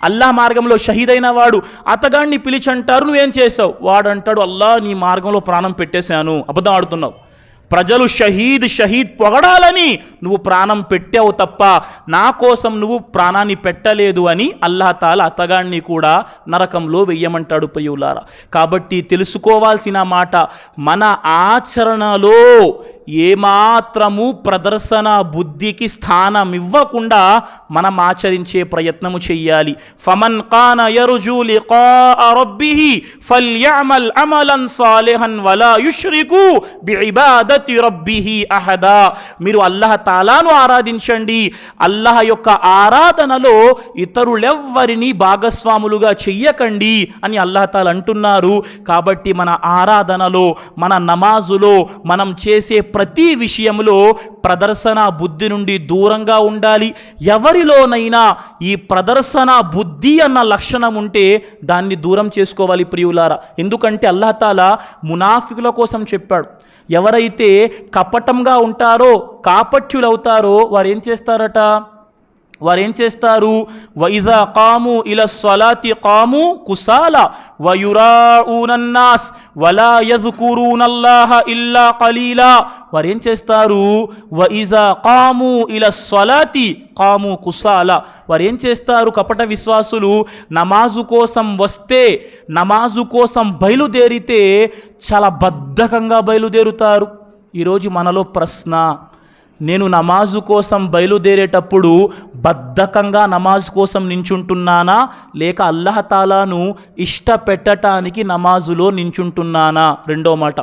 అల్లాహ్ మార్గంలో షహీదైనవాడు అతగాడిని పిలిచి అంటారు, నువ్వేం చేసావు? వాడు అంటాడు, అల్లా నీ మార్గంలో ప్రాణం పెట్టేశాను. అబద్ధం ఆడుతున్నావు. ప్రజలు షహీద్ షహీద్ పొగడాలని నువ్వు ప్రాణం పెట్టావు తప్ప నా కోసం నువ్వు ప్రాణాన్ని పెట్టలేదు అని అల్లాహ్ తాలా అతగాడిని కూడా నరకంలో వెయ్యమంటాడు ప్రియులారా. కాబట్టి తెలుసుకోవాల్సిన మాట, మన ఆచరణలో ఏమాత్రము ప్రదర్శన బుద్ధికి స్థానం ఇవ్వకుండా మనం ఆచరించే ప్రయత్నము చెయ్యాలి. ఫమన్ కాన యర్జూ లిఖాఅ రబ్బిహి ఫల్యఅమల్ అమలన్ సాలిహన్ వలా యుష్రికు బిఇబాదతి రబ్బిహి అహదా. మీరు అల్లాహ్ తాలాను ఆరాధించండి. అల్లాహ్ యొక్క ఆరాధనలో ఇతరులెవ్వరిని భాగస్వాములుగా చెయ్యకండి అని అల్లాహ్ తాలా అంటున్నారు. కాబట్టి మన ఆరాధనలో, మన నమాజులో, మనం చేసే ప్రతి విషయంలో ప్రదర్శన బుద్ధి నుండి దూరంగా ఉండాలి. ఎవరిలోనైనా ఈ ప్రదర్శన బుద్ధి అన్న లక్షణం ఉంటే దాన్ని దూరం చేసుకోవాలి ప్రియులారా. ఎందుకంటే అల్లాహ్ తాలా మునాఫికుల కోసం చెప్పాడు. ఎవరైతే కపటంగా ఉంటారో, కాపట్యులవుతారో వారు ఏం చేస్తారట? వారేం చేస్తారు? వైజా కాము ఇలా సలాతి కాము కుసాల వయురాఊనన్నాస్ వలా యజ్కురూనల్లాహ ఇల్లా ఖలీలా. వారు ఏం చేస్తారు? వ ఇజా ఖాము ఇలా స్సలాతి ఖాము కుసాలా. వారు ఏం చేస్తారు? కపట విశ్వాసులు నమాజు కోసం వస్తే, నమాజు కోసం బయలుదేరితే చాలా బద్ధకంగా బయలుదేరుతారు. ఈరోజు మనలో ప్రశ్న, నేను నమాజు కోసం బయలుదేరేటప్పుడు బద్ధకంగా నమాజ్ కోసం నించుంటున్నానా, లేక అల్లాహతాలాను ఇష్టపెట్టడానికి నమాజులో నించుంటున్నానా? రెండో మాట,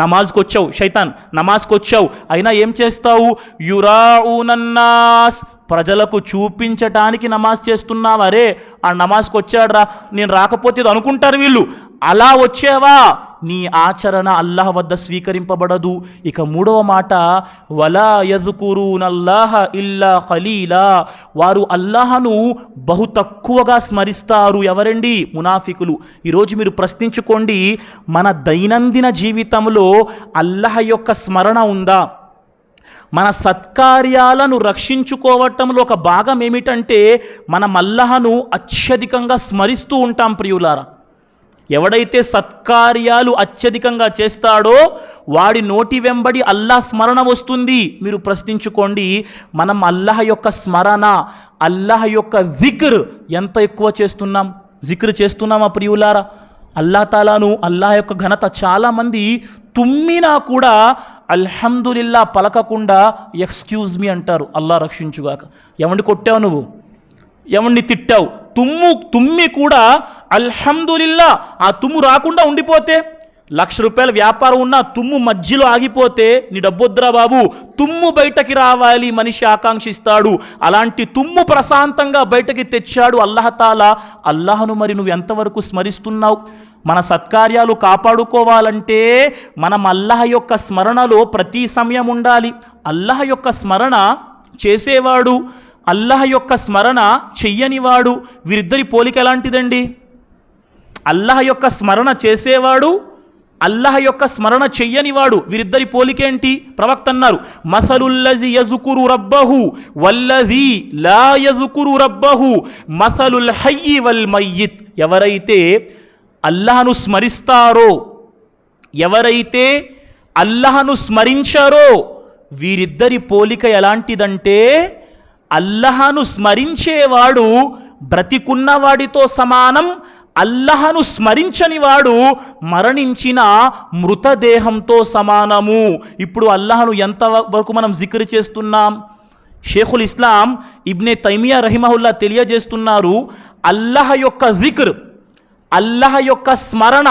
నమాజ్కి వచ్చావు షైతాన్, నమాజ్కి వచ్చావు, అయినా ఏం చేస్తావు? యురాఊనన్నాస్, ప్రజలకు చూపించటానికి నమాజ్ చేస్తున్నావా? అరే ఆ నమాజ్కి వచ్చాడురా, నేను రాకపోతే ఇది అనుకుంటారు వీళ్ళు, అలా వచ్చేవా? నీ ఆచరణ అల్లాహ్ వద్ద స్వీకరింపబడదు. ఇక మూడవ మాట, వలా యజ్కురూనల్లాహ ఇల్లా ఖలీలా, వారు అల్లాహను బహు తక్కువగా స్మరిస్తారు. ఎవరండి? మునాఫికులు. ఈరోజు మీరు ప్రశ్నించుకోండి, మన దైనందిన జీవితంలో అల్లాహ్ యొక్క స్మరణ ఉందా? మన సత్కార్యాలను రక్షించుకోవటంలో ఒక భాగం ఏమిటంటే మనం అల్లాహను అత్యధికంగా స్మరిస్తూ ఉంటాం. ప్రియులారా, ఎవడైతే సత్కార్యాలు అత్యధికంగా చేస్తాడో వాడి నోటి వెంబడి అల్లాహ్ స్మరణ వస్తుంది. మీరు ప్రశ్నించుకోండి, మనం అల్లాహ్ యొక్క స్మరణ, అల్లాహ్ యొక్క జిక్ర్ ఎంత ఎక్కువ చేస్తున్నాం? జిక్ర్ చేస్తున్నామా ప్రియులారా? అల్లాహ్ తాలాను, అల్లాహ్ యొక్క ఘనత. చాలామంది తుమ్మినా కూడా అల్హమ్దులిల్లా పలకకుండా ఎక్స్క్యూజ్ మీ అంటారు. అల్లాహ్ రక్షించుగాక. ఎవరిని కొట్టావు నువ్వు? ఎవరిని తిట్టావు? తుమ్మి కూడా అల్హమ్దులిల్లా, ఆ తుమ్ము రాకుండా ఉండిపోతే, 1,00,000 రూపాయల వ్యాపారం ఉన్నా తుమ్ము మధ్యలో ఆగిపోతే నీ డబ్బొద్దురా బాబు, తుమ్ము బయటకి రావాలి మనిషి ఆకాంక్షిస్తాడు. అలాంటి తుమ్ము ప్రశాంతంగా బయటకి తెచ్చాడు అల్లాహ్ తాలా. అల్లాహను మరి నువ్వు ఎంతవరకు స్మరిస్తున్నావు? మన సత్కార్యాలు కాపాడుకోవాలంటే మనం అల్లాహ్ యొక్క స్మరణలో ప్రతి సమయం ఉండాలి. అల్లాహ్ యొక్క స్మరణ చేసేవాడు, అల్లాహ్ యొక్క స్మరణ చెయ్యనివాడు, వీరిద్దరి పోలిక ఎలాంటిదండి? అల్లాహ్ యొక్క స్మరణ చేసేవాడు, అల్లాహ్ యొక్క స్మరణ చెయ్యనివాడు, వీరిద్దరి పోలికేంటి? ప్రవక్త అన్నారు, మసలుల్లజి యజ్కురు రబ్బహు వల్లజీ లా యజ్కురు రబ్బహు మసలుల్ హయ్యి వల్ మయ్యిత్. ఎవరైతే అల్లాహను స్మరిస్తారో, ఎవరైతే అల్లాహను స్మరించారో, వీరిద్దరి పోలిక ఎలాంటిదంటే, అల్లాహను స్మరించేవాడు బ్రతికున్నవాడితో సమానం, అల్లాహను స్మరించని వాడు మరణించిన మృతదేహంతో సమానము. ఇప్పుడు అల్లాహను ఎంతవరకు మనం జిక్ర్ చేస్తున్నాం? షేఖుల్ ఇస్లాం ఇబ్నే తైమియా రహిమహుల్లా తెలియజేస్తున్నారు, అల్లాహ్ యొక్క జిక్ర్, అల్లాహ్ యొక్క స్మరణ,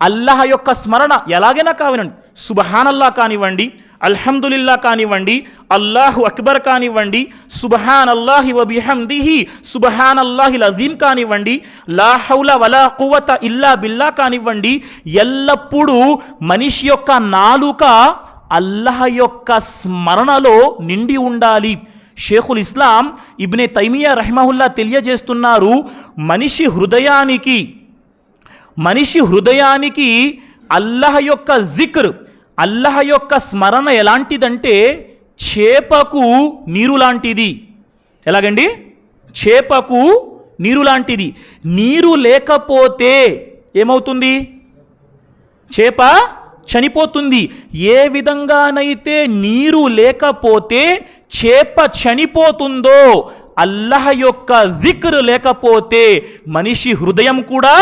అల్లాహ్ యొక్క స్మరణ ఎలాగైనా కానివ్వండి, సుబ్హానల్లాహ్ కానివ్వండి, అల్హమ్దులిల్లా కానివ్వండి, అల్లాహు అక్బర్ కానివ్వండి, సుబ్హానల్లాహి వ బిహమ్దిహి సుబ్హానల్లాహిల్ అజీమ్ కానివ్వండి, లా హౌల వలా ఖువత ఇల్లా బిల్లా కానివ్వండి, ఎల్లప్పుడూ మనిషి యొక్క నాలుక అల్లాహ్ యొక్క స్మరణలో నిండి ఉండాలి. షేఖుల్ ఇస్లాం ఇబ్నే తైమియా రహిమహుల్లా తెలియజేస్తున్నారు, మనిషి హృదయానికి అల్లాహ్ యొక్క జిక్ర్, అల్లాహ్ యొక్క స్మరణ ఎలాంటిదంటే చేపకు నీరు లాంటిది. ఎలాగండి? చేపకు నీరు లాంటిది. నీరు లేకపోతే ఏమవుతుంది? చేప చనిపోతుంది. ఏ విధంగానైతే నీరు లేకపోతే చేప చనిపోతుందో, అల్లాహ్ యొక్క జిక్ర్ లేకపోతే మనిషి హృదయం కూడా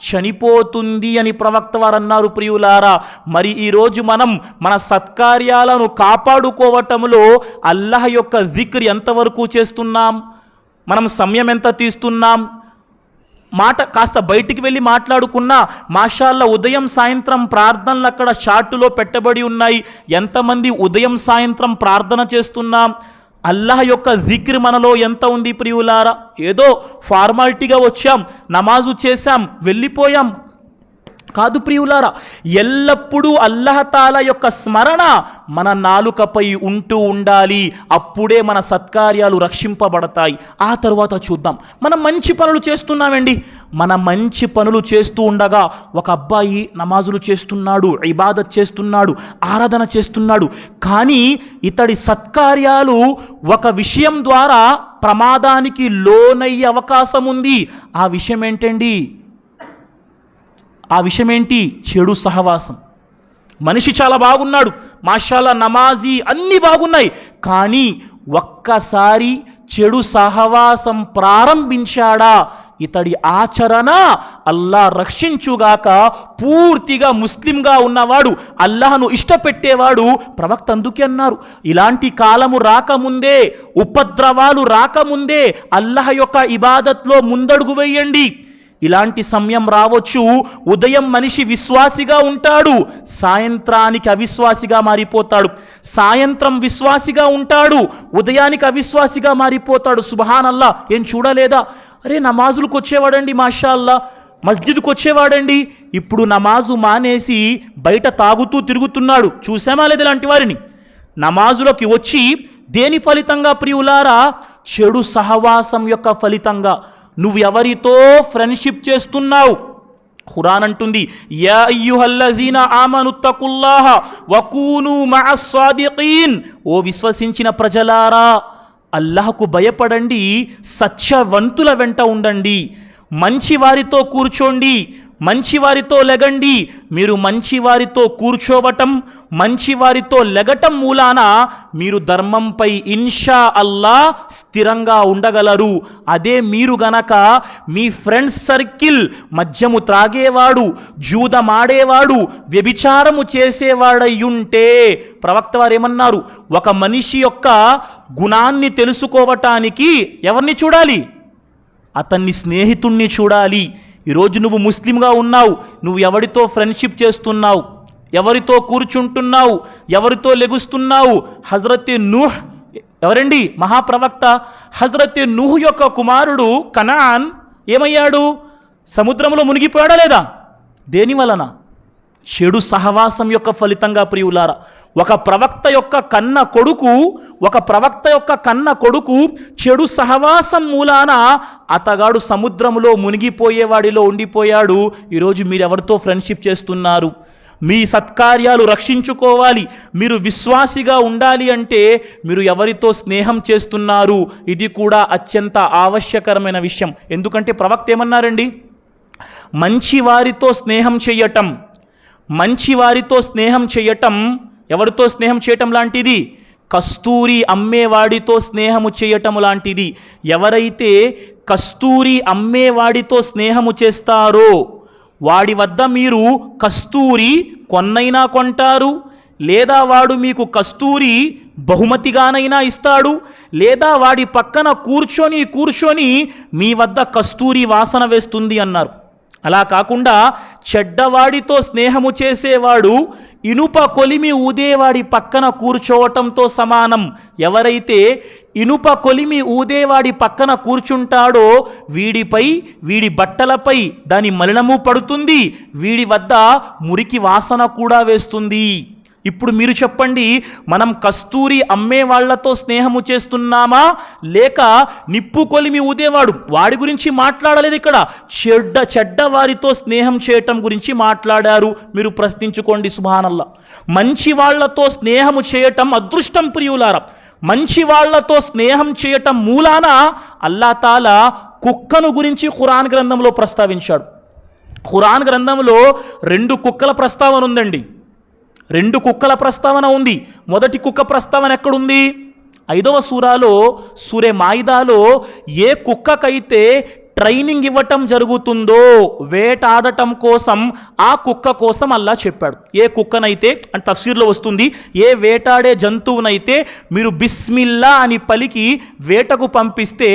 చనిపోతుంది అని ప్రవక్త వారు అన్నారు. ప్రియులారా, మరి ఈరోజు మనం మన సత్కార్యాలను కాపాడుకోవటంలో అల్లాహ్ యొక్క జిక్ర్ ఎంతవరకు చేస్తున్నాం? మనం సమయం ఎంత తీస్తున్నాం? మాట కాస్త బయటికి వెళ్ళి మాట్లాడుకున్నా మాషాల్లా ఉదయం సాయంత్రం ప్రార్థనలు అక్కడ చార్టులో పెట్టబడి ఉన్నాయి. ఎంతమంది ఉదయం సాయంత్రం ప్రార్థన చేస్తున్నాం? అల్లాహ్ యొక్క జిక్ర్ మనలో ఎంత ఉంది ప్రియులారా? ఏదో ఫార్మాలిటీగా వచ్చాం, నమాజు చేశాం, వెళ్ళిపోయాం కాదు ప్రియులారా. ఎల్లప్పుడూ అల్లాహ్ తాలా యొక్క స్మరణ మన నాలుకపై ఉంటూ ఉండాలి. అప్పుడే మన సత్కార్యాలు రక్షింపబడతాయి. ఆ తర్వాత చూద్దాం, మనం మంచి పనులు చేస్తున్నామండి. మన మంచి పనులు చేస్తూ ఉండగా ఒక అబ్బాయి నమాజులు చేస్తున్నాడు, ఇబాదత్ చేస్తున్నాడు, ఆరాధన చేస్తున్నాడు. కానీ ఇతడి సత్కార్యాలు ఒక విషయం ద్వారా ప్రమాదానికి లోనయ్యే అవకాశం ఉంది. ఆ విషయం ఏంటండి? ఆ విషయం ఏంటి? చెడు సహవాసం. మనిషి చాలా బాగున్నాడు, మాషాల్లా, నమాజీ, అన్నీ బాగున్నాయి, కానీ ఒక్కసారి చెడు సహవాసం ప్రారంభించాడా, ఇతడి ఆచరణ అల్లా రక్షించుగాక పూర్తిగా ముస్లింగా ఉన్నవాడు, అల్లాహను ఇష్టపెట్టేవాడు. ప్రవక్త అందుకే అన్నారు, ఇలాంటి కాలము రాకముందే, ఉపద్రవాలు రాకముందే అల్లాహ్ యొక్క ఇబాదత్లో ముందడుగు వేయండి. ఇలాంటి సమయం రావచ్చు, ఉదయం మనిషి విశ్వాసిగా ఉంటాడు, సాయంత్రానికి అవిశ్వాసిగా మారిపోతాడు, సాయంత్రం విశ్వాసిగా ఉంటాడు, ఉదయానికి అవిశ్వాసిగా మారిపోతాడు. సుబ్హానల్లా. ఏం చూడలేదా? అరే నమాజులకు వచ్చేవాడండి, మాషాల్లా, మస్జిద్కు వచ్చేవాడండి, ఇప్పుడు నమాజు మానేసి బయట తాగుతూ తిరుగుతున్నాడు. చూసామా లేదా ఇలాంటి వారిని? నమాజులోకి వచ్చి దేని ఫలితంగా ప్రియులారా? చెడు సహవాసం యొక్క ఫలితంగా. నువ్వు ఎవరితో ఫ్రెండ్షిప్ చేస్తున్నావు? ఖురాన్ అంటుంది, యా అయ్యుహల్లజీనా ఆమనుత్తకుల్లాహ వకూను మఅస్సాదికీన్. ఓ విశ్వసించిన ప్రజలారా, అల్లాహకు భయపడండి, సత్యవంతుల వెంట ఉండండి, మంచి వారితో కూర్చోండి, మంచివారితో లెగండి. మీరు మంచివారితో కూర్చోవటం, మంచివారితో లెగటం మూలాన మీరు ధర్మంపై ఇన్షా అల్లా స్థిరంగా ఉండగలరు. అదే మీరు గనక మీ ఫ్రెండ్స్ సర్కిల్ మద్యము త్రాగేవాడు, జూదమాడేవాడు, వ్యభిచారము చేసేవాడయ్యుంటే, ప్రవక్త వారు ఏమన్నారు? ఒక మనిషి యొక్క గుణాన్ని తెలుసుకోవటానికి ఎవరిని చూడాలి? అతన్ని స్నేహితుణ్ణి చూడాలి. ఈరోజు నువ్వు ముస్లింగా ఉన్నావు, నువ్వు ఎవరితో ఫ్రెండ్షిప్ చేస్తున్నావు, ఎవరితో కూర్చుంటున్నావు, ఎవరితో లెగుస్తున్నావు? హజరత్ నూహ్ ఎవరండి? మహాప్రవక్త. హజరత్ నూహ్ యొక్క కుమారుడు కనాన్ ఏమయ్యాడు? సముద్రంలో మునిగిపోయాడా లేదా? దేని వలన? చెడు సహవాసం యొక్క ఫలితంగా ప్రియులారా. ఒక ప్రవక్త యొక్క కన్న కొడుకు చెడు సహవాసం మూలాన అతగాడు సముద్రంలో మునిగిపోయేవాడిలో ఉండిపోయాడు. ఈరోజు మీరెవరితో ఫ్రెండ్షిప్ చేస్తున్నారు? మీ సత్కార్యాలు రక్షించుకోవాలి, మీరు విశ్వాసిగా ఉండాలి అంటే మీరు ఎవరితో స్నేహం చేస్తున్నారు? ఇది కూడా అత్యంత ఆవశ్యకరమైన విషయం. ఎందుకంటే ప్రవక్త ఏమన్నారండి? మంచివారితో స్నేహం చేయటం ఎవరితో స్నేహం చేయటం లాంటిది? కస్తూరి అమ్మేవాడితో స్నేహము చేయటము లాంటిది. ఎవరైతే కస్తూరి అమ్మేవాడితో స్నేహము చేస్తారో వాడి వద్ద మీరు కస్తూరి కొన్నైనా కొంటారు, లేదా వాడు మీకు కస్తూరి బహుమతిగానైనా ఇస్తాడు, లేదా వాడి పక్కన కూర్చొని మీ వద్ద కస్తూరి వాసన వేస్తుంది అన్నారు. అలా కాకుండా చెడ్డవాడితో స్నేహము చేసేవాడు ఇనుప కొలిమి ఊదేవాడి పక్కన కూర్చోవటంతో సమానం. ఎవరైతే ఇనుప కొలిమి ఊదేవాడి పక్కన కూర్చుంటాడో వీడి బట్టలపై దాని మలినము పడుతుంది, వీడి వద్ద మురికి వాసన కూడా వేస్తుంది. ఇప్పుడు మీరు చెప్పండి, మనం కస్తూరి అమ్మే వాళ్లతో స్నేహము చేస్తున్నామా, లేక నిప్పు కొలిమి ఊదేవాడు వాడి గురించి మాట్లాడలేదు. ఇక్కడ చెడ్డ వారితో స్నేహం చేయటం గురించి మాట్లాడారు. మీరు ప్రశ్నించుకోండి. సుబ్హానల్లా. మంచి వాళ్లతో స్నేహము చేయటం అదృష్టం ప్రియులారా. మంచి వాళ్లతో స్నేహం చేయటం మూలాన అల్లా తాలా కుక్కను గురించి ఖురాన్ గ్రంథంలో ప్రస్తావించాడు. ఖురాన్ గ్రంథంలో 2 కుక్కల ప్రస్తావన ఉందండి. 2 కుక్కల ప్రస్తావన ఉంది. మొదటి కుక్క ప్రస్తావన ఎక్కడుంది? 5వ సూరాలో, సూరే మాయిదాలో, ఏ కుక్కకైతే ట్రైనింగ్ ఇవ్వటం జరుగుతుందో వేటాడటం కోసం, ఆ కుక్క కోసం అల్లా చెప్పాడు. ఏ కుక్కనైతే, అంటే తఫ్సీర్లో వస్తుంది, ఏ వేటాడే జంతువునైతే మీరు బిస్మిల్లా అని పలికి వేటకు పంపిస్తే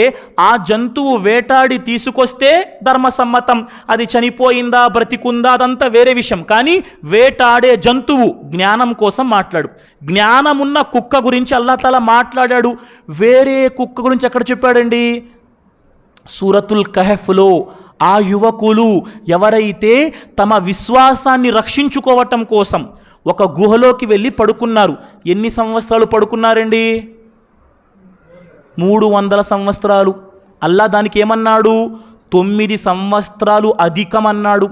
ఆ జంతువు వేటాడి తీసుకొస్తే ధర్మసమ్మతం. అది చనిపోయిందా బ్రతికుందా అదంతా వేరే విషయం. కానీ వేటాడే జంతువు జ్ఞానం కోసం మాట్లాడు. జ్ఞానమున్న కుక్క గురించి అల్లా తాలా మాట్లాడాడు. వేరే కుక్క గురించి ఎక్కడ చెప్పాడండి? సూరతుల్ కహఫ్లో ఆ యువకులు ఎవరైతే తమ విశ్వాసాన్ని రక్షించుకోవటం కోసం ఒక గుహలోకి వెళ్ళి పడుకున్నారు. ఎన్ని సంవత్సరాలు పడుకున్నారండి? 300 సంవత్సరాలు. అల్లా దానికి ఏమన్నాడు? 9 సంవత్సరాలు అధికమన్నాడు.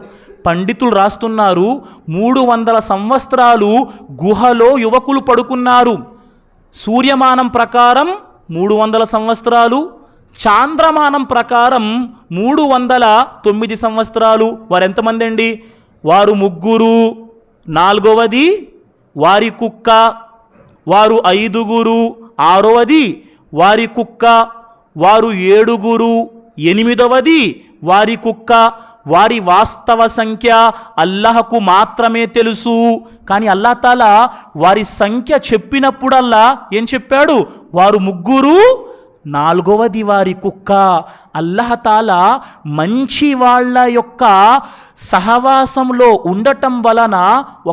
పండితులు రాస్తున్నారు 300 సంవత్సరాలు గుహలో యువకులు పడుకున్నారు. సూర్యమానం ప్రకారం 300 సంవత్సరాలు, చాంద్రమానం ప్రకారం 309 సంవత్సరాలు. వారు ఎంతమంది అండి? వారు ముగ్గురు, నాలుగవది వారి కుక్క, వారు ఐదుగురు, ఆరవది వారి కుక్క, వారు ఏడుగురు, ఎనిమిదవది వారి కుక్క. వారి వాస్తవ సంఖ్య అల్లాహకు మాత్రమే తెలుసు. కానీ అల్లాహ్ తాలా వారి సంఖ్య చెప్పినప్పుడల్లా ఏం చెప్పాడు? వారు ముగ్గురు, నాలుగవది వారి కుక్క. అల్లాహ్ తాలా మంచి వాళ్ళ యొక్క సహవాసంలో ఉండటం వలన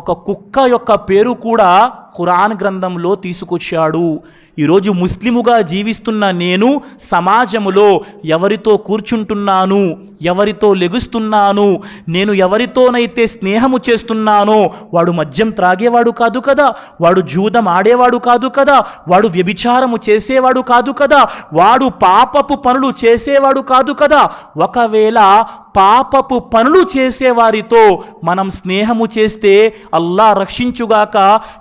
ఒక కుక్క యొక్క పేరు కూడా ఖురాన్ గ్రంథంలో తీసుకొచ్చాడు. ఈరోజు ముస్లిముగా జీవిస్తున్న నేను సమాజములో ఎవరితో కూర్చుంటున్నాను, ఎవరితో లెగుస్తున్నాను, నేను ఎవరితోనైతే స్నేహము చేస్తున్నానో వాడు మద్యం త్రాగేవాడు కాదు కదా, వాడు జూదం ఆడేవాడు కాదు కదా, వాడు వ్యభిచారము చేసేవాడు కాదు కదా, వాడు పాపపు పనులు చేసేవాడు కాదు కదా. ఒకవేళ పాపపు పనులు చేసేవారితో మనం స్నేహము చేస్తే అల్లాహ్ రక్షించుగాక,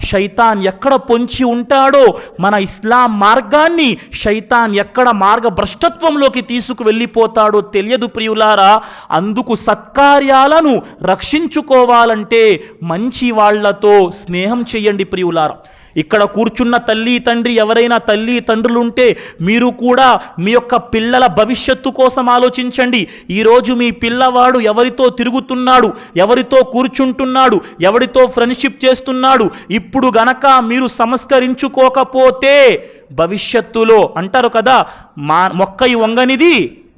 శైతాన్ ఎక్కడ పొంచి ఉంటాడో, మన ఇస్లాం మార్గాన్ని శైతాన్ ఎక్కడ మార్గభ్రష్టత్వంలోకి తీసుకువెళ్ళిపోతాడో తెలియదు ప్రియులారా. అందుకు సత్కార్యాలను రక్షించుకోవాలంటే మంచి వాళ్లతో స్నేహం చేయండి ప్రియులారా. ఇక్కడ కూర్చున్న తల్లి తండ్రి ఎవరైనా తల్లి తండ్రులుంటే మీరు కూడా మీ యొక్క పిల్లల భవిష్యత్తు కోసం ఆలోచించండి. ఈరోజు మీ పిల్లవాడు ఎవరితో తిరుగుతున్నాడు, ఎవరితో కూర్చుంటున్నాడు, ఎవరితో ఫ్రెండ్షిప్ చేస్తున్నాడు, ఇప్పుడు గనక మీరు సంస్కరించుకోకపోతే భవిష్యత్తులో అంటారు కదా, మొక్కయి వంగనిది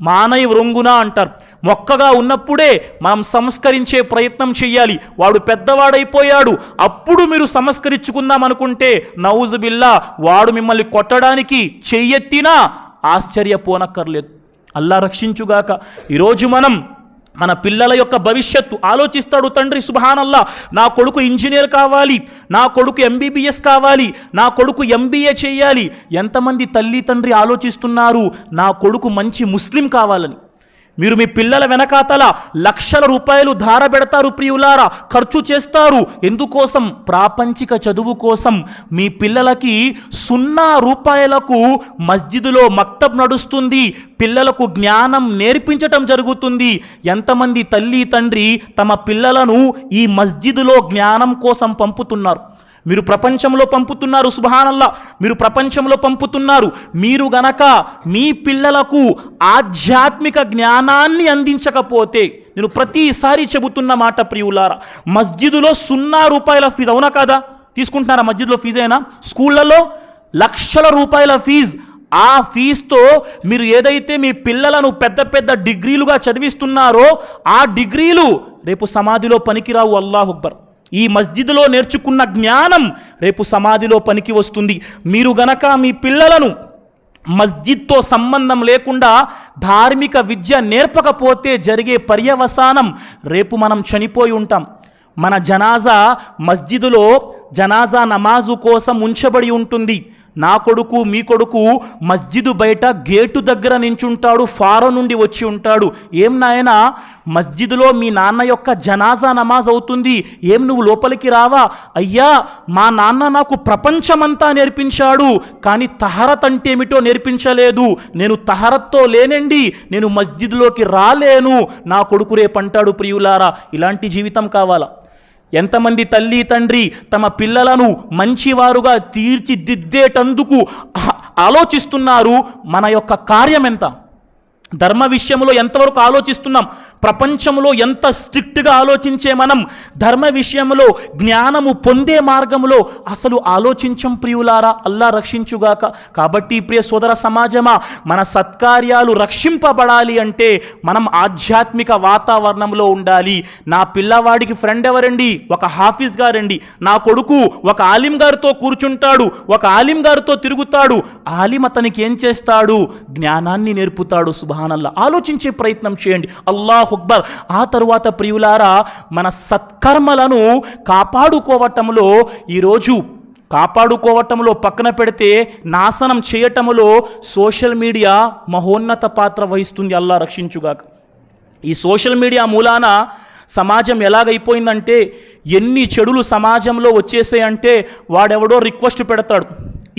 మానయి వృంగున అంటారు. మొక్కగా ఉన్నప్పుడే మనం సంస్కరించే ప్రయత్నం చేయాలి. వాడు పెద్దవాడైపోయాడు, అప్పుడు మీరు సంస్కరించుకుందాం అనుకుంటే నౌజుబిల్లా వాడు మిమ్మల్ని కొట్టడానికి చెయ్యెత్తినా ఆశ్చర్యపోనక్కర్లేదు. అల్లాహ్ రక్షించుగాక. ఈరోజు మన పిల్లల యొక్క భవిష్యత్తు ఆలోచిస్తాడు తండ్రి, సుబ్హానల్లా, నా కొడుకు ఇంజనీర్ కావాలి, నా కొడుకు ఎంబీబీఎస్ కావాలి, నా కొడుకు ఎంబీఏ చేయాలి. ఎంతమంది తల్లి తండ్రి ఆలోచిస్తున్నారు నా కొడుకు మంచి ముస్లిం కావాలని? మీరు మీ పిల్లల వెనకాతల లక్షల రూపాయలు ధార పెడతారు ప్రియులారా, ఖర్చు చేస్తారు. ఎందుకోసం? ప్రాపంచిక చదువు కోసం. మీ పిల్లలకి 0 రూపాయలకు మస్జిదులో మక్తబ్ నడుస్తుంది, పిల్లలకు జ్ఞానం నేర్పించటం జరుగుతుంది. ఎంతమంది తల్లి తండ్రి తమ పిల్లలను ఈ మస్జిదులో జ్ఞానం కోసం పంపుతున్నారు? మీరు ప్రపంచంలో పంపుతున్నారు, సుబ్హానల్లా, మీరు ప్రపంచంలో పంపుతున్నారు. మీరు గనక మీ పిల్లలకు ఆధ్యాత్మిక జ్ఞానాన్ని అందించకపోతే, నేను ప్రతిసారి చెబుతున్న మాట ప్రియులారా, మస్జిదులో 0 రూపాయల ఫీజు, అవునా కాదా? తీసుకుంటున్నారా మస్జిద్లో ఫీజు? అయినా స్కూళ్ళలో లక్షల రూపాయల ఫీజు. ఆ ఫీజుతో మీరు ఏదైతే మీ పిల్లలను పెద్ద పెద్ద డిగ్రీలుగా చదివిస్తున్నారో ఆ డిగ్రీలు రేపు సమాధిలో పనికిరావు. అల్లాహు అక్బర్. ఈ మస్జిద్లో నేర్చుకున్న జ్ఞానం రేపు సమాధిలో పనికి వస్తుంది. మీరు గనక మీ పిల్లలను మస్జిద్తో సంబంధం లేకుండా ధార్మిక విద్య నేర్పకపోతే జరిగే పర్యవసానం రేపు మనం చనిపోయి ఉంటాం. మన జనాజా మస్జిదులో జనాజా నమాజు కోసం ఉంచబడి ఉంటుంది. నా కొడుకు మీ కొడుకు మస్జిదు బయట గేటు దగ్గర నించుంటాడు, ఫారం నుండి వచ్చి ఉంటాడు. ఏం నాయనా, మస్జిదులో మీ నాన్న యొక్క జనాజా నమాజ్ అవుతుంది, ఏం నువ్వు లోపలికి రావా? అయ్యా, మా నాన్న నాకు ప్రపంచమంతా నేర్పించాడు, కానీ తహరత్ అంటే ఏమిటో నేర్పించలేదు. నేను తహరత్తో లేనండి, నేను మస్జిద్లోకి రాలేను. నా కొడుకు రేపంటాడు. ప్రియులారా, ఇలాంటి జీవితం కావాలా? ఎంతమంది తల్లి తండ్రి తమ పిల్లలను మంచివారుగా తీర్చిదిద్దేటందుకు ఆలోచిస్తున్నారు? మన యొక్క కార్యం ఎంత? ధర్మ విషయంలో ఎంతవరకు ఆలోచిస్తున్నాం? ప్రపంచంలో ఎంత స్ట్రిక్ట్గా ఆలోచించే మనం ధర్మ విషయంలో జ్ఞానము పొందే మార్గంలో అసలు ఆలోచించం ప్రియులారా. అల్లాహ్ రక్షించుగాక. కాబట్టి ప్రియ సోదర సమాజమా, మన సత్కార్యాలు రక్షింపబడాలి అంటే మనం ఆధ్యాత్మిక వాతావరణంలో ఉండాలి. నా పిల్లవాడికి ఫ్రెండ్ ఎవరండి? ఒక హాఫీజ్ గారండి. నా కొడుకు ఒక ఆలిం గారితో కూర్చుంటాడు, ఒక ఆలిం గారితో తిరుగుతాడు. ఆలిం అతనికి ఏం చేస్తాడు? జ్ఞానాన్ని నేర్పుతాడు. సుబ్హానల్లాహ్. ఆలోచించే ప్రయత్నం చేయండి. అల్లాహ్ అక్బర్. ఆ తరువాత ప్రియులారా, మన సత్కర్మలను కాపాడుకోవటంలో పక్కన పెడితే నాశనం చేయటంలో సోషల్ మీడియా మహోన్నత పాత్ర వహిస్తుంది. అల్లాహ్ రక్షించుగాక. ఈ సోషల్ మీడియా మూలాన సమాజం ఎలాగైపోయిందంటే, ఎన్ని చెడులు సమాజంలో వచ్చేసాయంటే వాడెవడో రిక్వెస్ట్ పెడతాడు,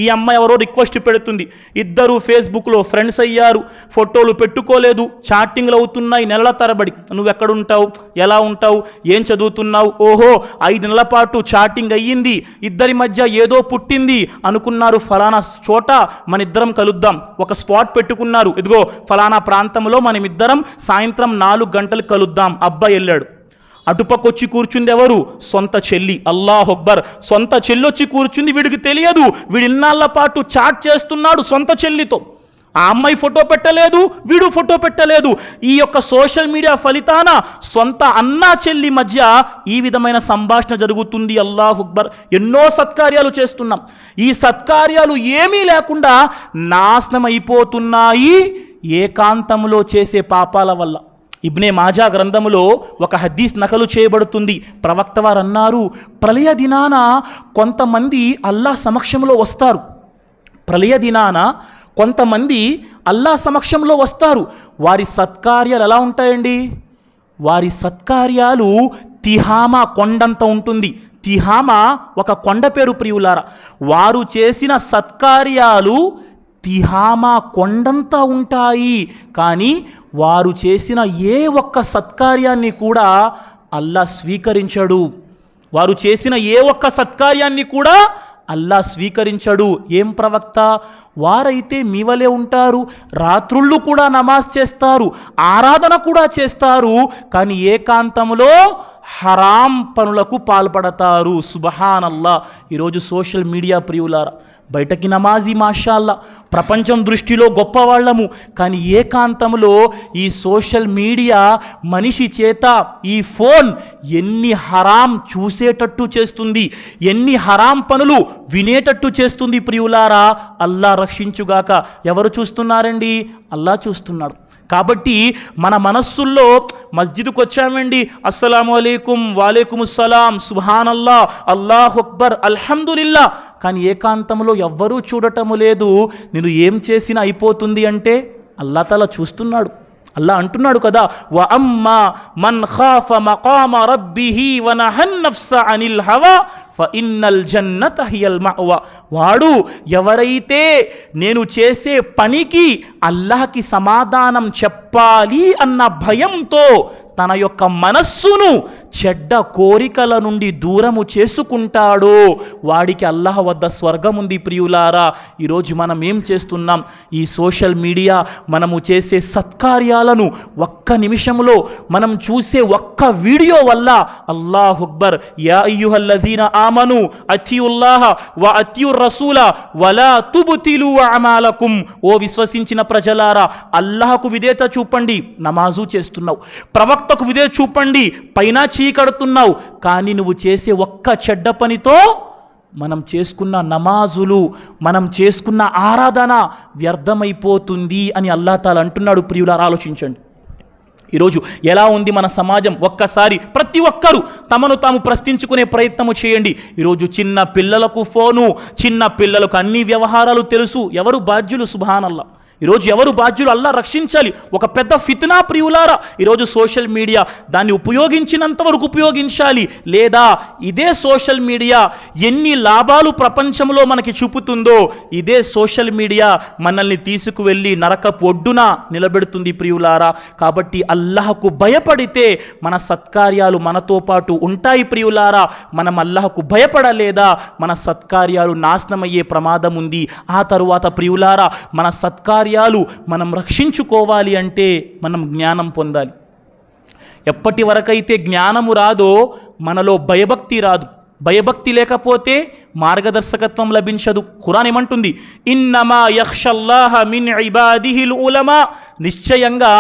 ఈ అమ్మాయి ఎవరో రిక్వెస్ట్ పెడుతుంది, ఇద్దరు ఫేస్బుక్లో ఫ్రెండ్స్ అయ్యారు, ఫోటోలు పెట్టుకోలేదు, చాటింగ్లు అవుతున్నాయి నెలల తరబడి. నువ్వు ఎక్కడుంటావు, ఎలా ఉంటావు, ఏం చదువుతున్నావు, ఓహో 5 నెలల పాటు చాటింగ్ అయ్యింది, ఇద్దరి మధ్య ఏదో పుట్టింది అనుకున్నారు, ఫలానా చోట మన ఇద్దరం కలుద్దాం, ఒక స్పాట్ పెట్టుకున్నారు, ఇదిగో ఫలానా ప్రాంతంలో మనమిద్దరం సాయంత్రం 4 గంటలు కలుద్దాం. అబ్బాయి వెళ్ళాడు. అటుపక్కొచ్చి కూర్చుంది ఎవరు? సొంత చెల్లి. అల్లాహ్ అక్బర్. సొంత చెల్లి వచ్చి కూర్చుంది. వీడికి తెలియదు, వీడు ఇన్నాళ్ల పాటు చాట్ చేస్తున్నాడు సొంత చెల్లితో. ఆ అమ్మాయి ఫోటో పెట్టలేదు, వీడు ఫోటో పెట్టలేదు. ఈ యొక్క సోషల్ మీడియా ఫలితాన సొంత అన్నా చెల్లి మధ్య ఈ విధమైన సంభాషణ జరుగుతుంది. అల్లాహ్ అక్బర్. ఎన్నో సత్కార్యాలు చేస్తున్నాం, ఈ సత్కార్యాలు ఏమీ లేకుండా నాశనం అయిపోతున్నాయి ఏకాంతంలో చేసే పాపాల వల్ల. ఇబ్నే మాజా గ్రంథములో ఒక హదీస్ నకలు చేయబడుతుంది. ప్రవక్త వారు అన్నారు, ప్రళయ దినాన కొంతమంది అల్లాహ్ సమక్షంలో వస్తారు. ప్రళయ దినాన కొంతమంది అల్లాహ్ సమక్షంలో వస్తారు. వారి సత్కార్యాలు ఎలా ఉంటాయండి? వారి సత్కార్యాలు తిహామా కొండంత ఉంటుంది. తిహామా ఒక కొండ పేరు ప్రియులారా. వారు చేసిన సత్కార్యాలు తిహామా కొండంతా ఉంటాయి. కానీ వారు చేసిన ఏ ఒక్క సత్కార్యాన్ని కూడా అల్లాహ్ స్వీకరించడు. వారు చేసిన ఏ ఒక్క సత్కార్యాన్ని కూడా అల్లాహ్ స్వీకరించడు. ఏం ప్రవక్త? వారైతే మీ వలే ఉంటారు, రాత్రుళ్ళు కూడా నమాజ్ చేస్తారు, ఆరాధన కూడా చేస్తారు, కానీ ఏకాంతంలో హరాం పనులకు పాల్పడతారు. సుబ్హానల్లా. ఈరోజు సోషల్ మీడియా ప్రియులారా, బయటకి నమాజీ మాషాల్లా, ప్రపంచం దృష్టిలో గొప్పవాళ్ళము, కానీ ఏకాంతంలో ఈ సోషల్ మీడియా మనిషి చేత ఈ ఫోన్ ఎన్ని హరాం చూసేటట్టు చేస్తుంది, ఎన్ని హరాం పనులు వినేటట్టు చేస్తుంది ప్రియులారా. అల్లా రక్షించుగాక. ఎవరు చూస్తున్నారండి? అల్లా చూస్తున్నాడు. కాబట్టి మన మనస్సుల్లో మస్జిద్కు వచ్చామండి, అస్సలాము అలైకుం, వాలేకుముస్సలాం, సుబ్హానల్లా, అల్లాహు అక్బర్, అల్హమ్దులిల్లా, కానీ ఏకాంతంలో ఎవ్వరూ చూడటము లేదు. నేను ఏం చేసినా అయిపోతుంది అంటే అల్లా తఆలా చూస్తున్నాడు. అల్లా అంటున్నాడు కదా, వ అమ్మా మన్ ఖాఫ మకామ రబ్బిహి వ నహన్ నఫ్స అనిల్ హవా ఫఇన్నల్ జన్నత హియల్ మఅవా. వాడు ఎవరైతే నేను చేసే పనికి అల్లాహ్కి సమాధానం చెప్పాలి అన్న భయంతో తన యొక్క మనస్సును చెడ్డ కోరికల నుండి దూరము చేసుకుంటాడో వాడికి అల్లాహ్ వద్ద స్వర్గం ఉంది. ప్రియులారా, ఈరోజు మనం ఏం చేస్తున్నాం? ఈ సోషల్ మీడియా మనము చేసే సత్కార్యాలను ఒక్క నిమిషంలో మనం చూసే ఒక్క వీడియో వల్ల అల్లాహు అక్బర్. యా అయ్యుహల్లజీన ఆమను అతియుల్లాహ వ అతియుర్ రసూల వలా తుబ్తిలు అమాలకుం. ఓ విశ్వసించిన ప్రజలారా, అల్లాహకు విధేయత చూపండి, నమాజు చేస్తున్నావు, ప్రవక్తకు విధేయత చూపండి, పైన చీకడుతున్నావు, కానీ నువ్వు చేసే ఒక్క చెడ్డ పనితో మనం చేసుకున్న నమాజులు, మనం చేసుకున్న ఆరాధన వ్యర్థమైపోతుంది అని అల్లాహ్ తాలా అంటున్నాడు. ప్రియులారా, ఆలోచించండి. ఈరోజు ఎలా ఉంది మన సమాజం? ఒక్కసారి ప్రతి ఒక్కరూ తమను తాము ప్రశ్నించుకునే ప్రయత్నము చేయండి. ఈరోజు చిన్న పిల్లలకు ఫోను, చిన్న పిల్లలకు అన్ని వ్యవహారాలు తెలుసు. ఎవరు బాధ్యులు? సుబ్హానల్లా. ఈరోజు ఎవరు బాధ్యులు? అల్లా రక్షించాలి. ఒక పెద్ద ఫిత్నా ప్రియులారా. ఈరోజు సోషల్ మీడియా దాన్ని ఉపయోగించినంత వరకు ఉపయోగించాలి, లేదా ఇదే సోషల్ మీడియా ఎన్ని లాభాలు ప్రపంచంలో మనకి చూపుతుందో ఇదే సోషల్ మీడియా మనల్ని తీసుకువెళ్ళి నరకపు ఒడ్డున నిలబెడుతుంది ప్రియులారా. కాబట్టి అల్లాహకు భయపడితే మన సత్కార్యాలు మనతో పాటు ఉంటాయి ప్రియులారా. మనం అల్లాహకు భయపడలేదా మన సత్కార్యాలు నాశనమయ్యే ప్రమాదం ఉంది. ఆ తరువాత ప్రియులారా, మన సత్కార్యాలు మనం రక్షించుకోవాలి అంటే మనం జ్ఞానం పొందాలి. ఎప్పటి వరకైతే జ్ఞానము రాదో మనలో భయభక్తి రాదు. భయభక్తి లేకపోతే మార్గదర్శకత్వం లభించదు. ఖురాన్ ఏమంటుంది? ఇన్నమా యఖ్షల్లాహ మిన్ ఇబాదిహిల్ ఉలమా. నిశ్చయంగా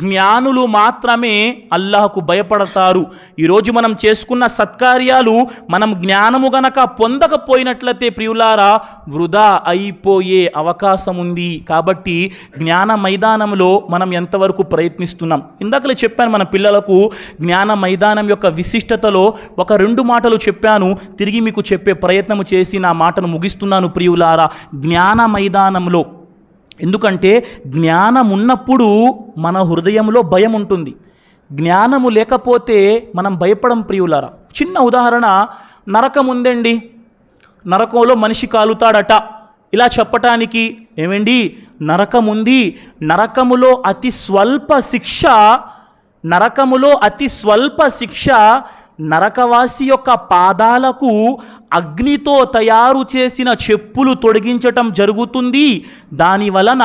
జ్ఞానులు మాత్రమే అల్లాహకు భయపడతారు. ఈరోజు మనం చేసుకున్న సత్కార్యాలు మనం జ్ఞానము గనక పొందకపోయినట్లయితే ప్రియులారా వృధా అయిపోయే అవకాశం ఉంది. కాబట్టి జ్ఞాన మైదానంలో మనం ఎంతవరకు ప్రయత్నిస్తున్నాం? ఇందాకలే చెప్పాను మన పిల్లలకు జ్ఞాన మైదానం యొక్క విశిష్టతలో ఒక 2 మాటలు చెప్పాను, తిరిగి మీకు చెప్పే ప్రయత్నం చేసి నా మాటను ముగిస్తున్నాను ప్రియులారా. జ్ఞాన మైదానంలో, ఎందుకంటే జ్ఞానం ఉన్నప్పుడు మన హృదయంలో భయం ఉంటుంది, జ్ఞానము లేకపోతే మనం భయపడం ప్రియులారా. చిన్న ఉదాహరణ, నరకం ఉందండి, నరకంలో మనిషి కాలుతాడట, ఇలా చెప్పటానికి ఏమండి, నరకముంది, నరకములో అతి స్వల్ప శిక్ష నరకవాసి యొక్క పాదాలకు అగ్నితో తయారు చేసిన చెప్పులు తొడిగించటం జరుగుతుంది. దాని వలన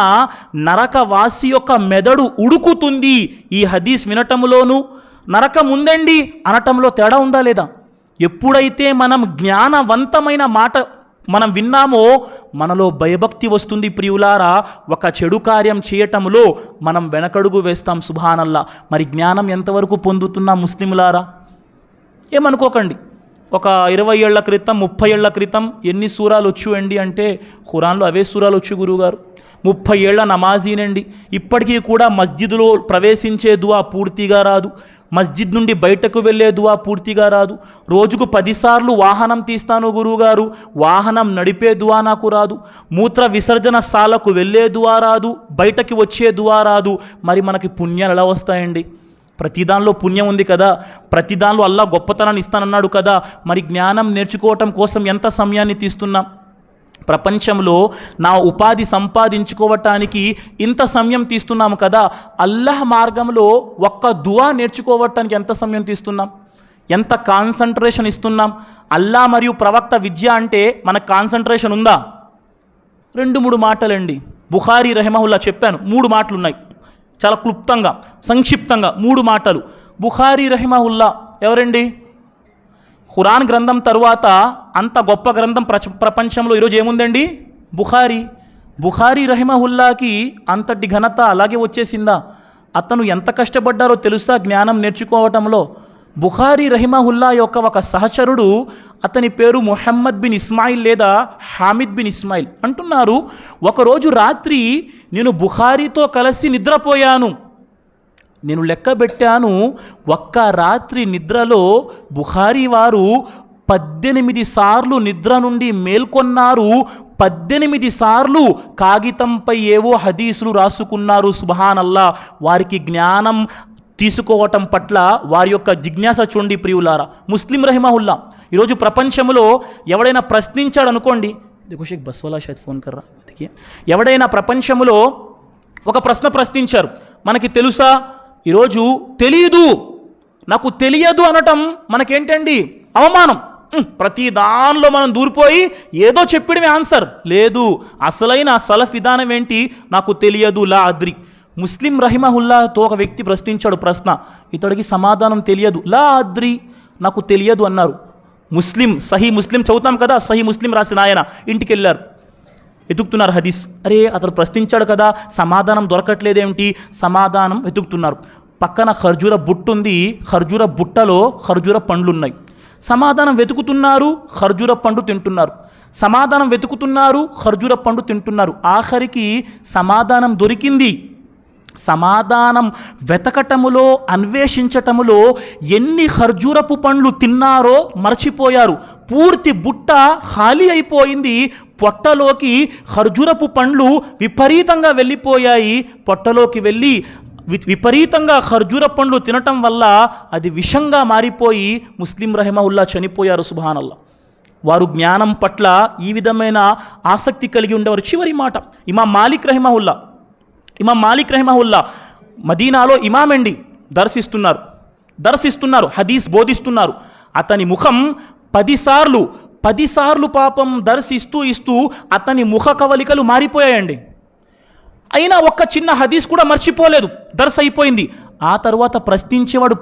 నరకవాసి యొక్క మెదడు ఉడుకుతుంది. ఈ హదీస్ వినటంలోనూ నరకం ఉందండి అనటంలో తేడా ఉందా లేదా? ఎప్పుడైతే మనం జ్ఞానవంతమైన మాట మనం విన్నామో మనలో భయభక్తి వస్తుంది. ప్రియులారా, ఒక చెడు కార్యం చేయటంలో మనం వెనకడుగు వేస్తాం. సుబ్హానల్లా. మరి జ్ఞానం ఎంతవరకు పొందుతున్నాం ముస్లింలారా? ఏమనుకోకండి, ఒక 20 ఏళ్ల క్రితం 30 ఏళ్ల క్రితం ఎన్ని సూరాలు వచ్చువండి అంటే ఖురాన్లో అవే సూరాలు వచ్చు గురువుగారు. 30 ఏళ్ల నమాజీనండి, ఇప్పటికీ కూడా మస్జిద్లో ప్రవేశించే దువా పూర్తిగా రాదు, మస్జిద్ నుండి బయటకు వెళ్ళే దువా పూర్తిగా రాదు, రోజుకు 10 సార్లు వాహనం తీస్తాను గురువుగారు, వాహనం నడిపే దువా నాకు రాదు, మూత్ర విసర్జన శాలకు వెళ్ళే దువా రాదు, బయటకి వచ్చే దువా రాదు. మరి మనకి పుణ్యాలు ఎలా వస్తాయండి? ప్రతిదానిలో పుణ్యం ఉంది కదా, ప్రతిదానిలో అల్లా గొప్పతనాన్ని ఇస్తానన్నాడు కదా. మరి జ్ఞానం నేర్చుకోవటం కోసం ఎంత సమయాన్ని తీస్తున్నాం? ప్రపంచంలో నా ఉపాధి సంపాదించుకోవటానికి ఇంత సమయం తీస్తున్నాము కదా, అల్లాహ్ మార్గంలో ఒక్క దువా నేర్చుకోవటానికి ఎంత సమయం తీస్తున్నాం? ఎంత కాన్సంట్రేషన్ ఇస్తున్నాం? అల్లా మరియు ప్రవక్త విద్య అంటే మనకు కాన్సంట్రేషన్ ఉందా? 2-3 మాటలండి. బుఖారీ రహిమహుల్లా చెప్పాను, 3 మాటలు ఉన్నాయి. చాలా క్లుప్తంగా సంక్షిప్తంగా 3 మాటలు. బుఖారీ రహిమహుల్లా ఎవరండి? ఖురాన్ గ్రంథం తరువాత అంత గొప్ప గ్రంథం ప్రపంచంలో ఈరోజు ఏముందండి? బుఖారీ రహిమహుల్లాకి అంతటి ఘనత అలాగే వచ్చేసిందా? అతను ఎంత కష్టపడ్డారో తెలుసా జ్ఞానం నేర్చుకోవటంలో? బుఖారీ రహిమహుల్లా యొక్క ఒక సహచరుడు, అతని పేరు ముహమ్మద్ బిన్ ఇస్మాయిల్ లేదా హామిద్ బిన్ ఇస్మాయిల్ అంటున్నారు, ఒకరోజు రాత్రి నేను బుఖారీతో కలిసి నిద్రపోయాను. నేను లెక్క పెట్టాను, ఒక్క రాత్రి నిద్రలో బుఖారీ వారు 18 సార్లు నిద్ర నుండి మేల్కొన్నారు, 18 సార్లు కాగితంపై ఏవో హదీసులు రాసుకున్నారు. సుబ్హానల్లా. వారికి జ్ఞానం తీసుకోవటం పట్ల వారి యొక్క జిజ్ఞాస చూడండి ప్రియులారా. ముస్లిం రహిమహుల్లా ఈరోజు ప్రపంచంలో ఎవడైనా ప్రశ్నించాడు అనుకోండి, బస్వాలా షాయద్ ఫోన్ కర్రా, ఎవడైనా ప్రపంచంలో ఒక ప్రశ్న ప్రశ్నించారు, మనకి తెలుసా? ఈరోజు తెలీదు, నాకు తెలియదు అనటం మనకేంటండి? అవమానం. ప్రతి దానిలో మనం దూరిపోయి ఏదో చెప్పడమే ఆన్సర్. లేదు, అసలైన సలఫ్ విధానం ఏంటి? నాకు తెలియదు, లా అద్రి. ముస్లిం రహిమహుల్లాతో ఒక వ్యక్తి ప్రశ్నించాడు ప్రశ్న, ఇతడికి సమాధానం తెలియదు, లా అద్రి, నాకు తెలియదు అన్నారు. సహీ ముస్లిం చదువుతాం కదా, సహీ ముస్లిం రాసిన ఆయన ఇంటికి వెళ్ళారు, వెతుకుతున్నారు హదీస్. అరే అతను ప్రశ్నించాడు కదా, సమాధానం దొరకట్లేదేమిటి? సమాధానం వెతుకుతున్నారు. పక్కన ఖర్జూర బుట్ట ఉంది, ఖర్జూర బుట్టలో ఖర్జూర పండ్లున్నాయి. సమాధానం వెతుకుతున్నారు, ఖర్జూర పండు తింటున్నారు. సమాధానం వెతుకుతున్నారు, ఖర్జూర పండు తింటున్నారు. ఆఖరికి సమాధానం దొరికింది. సమాధానం వెతకటములో, అన్వేషించటములో ఎన్ని ఖర్జూరపు పండ్లు తిన్నారో మర్చిపోయారు. పూర్తి బుట్ట ఖాళీ అయిపోయింది. పొట్టలోకి ఖర్జూరపు పండ్లు విపరీతంగా వెళ్ళిపోయాయి. పొట్టలోకి వెళ్ళి విపరీతంగా ఖర్జూర పండ్లు తినటం వల్ల అది విషంగా మారిపోయి ముస్లిం రహిమహుల్లా చనిపోయారు. సుబ్హానల్లా. వారు జ్ఞానం పట్ల ఈ విధమైన ఆసక్తి కలిగి ఉండేవారు. చివరి మాట, ఇమాం మాలిక్ రహిమహుల్లా మదీనాలో ఇమామండి, దర్శిస్తున్నారు, హదీస్ బోధిస్తున్నారు. అతని ముఖం 10 సార్లు పాపం దర్శిస్తూ అతని ముఖ కవలికలు మారిపోయాయండి. అయినా ఒక్క చిన్న హదీస్ కూడా మర్చిపోలేదు, దర్శ అయిపోయింది. ఆ తర్వాత ప్రశ్నించాడు,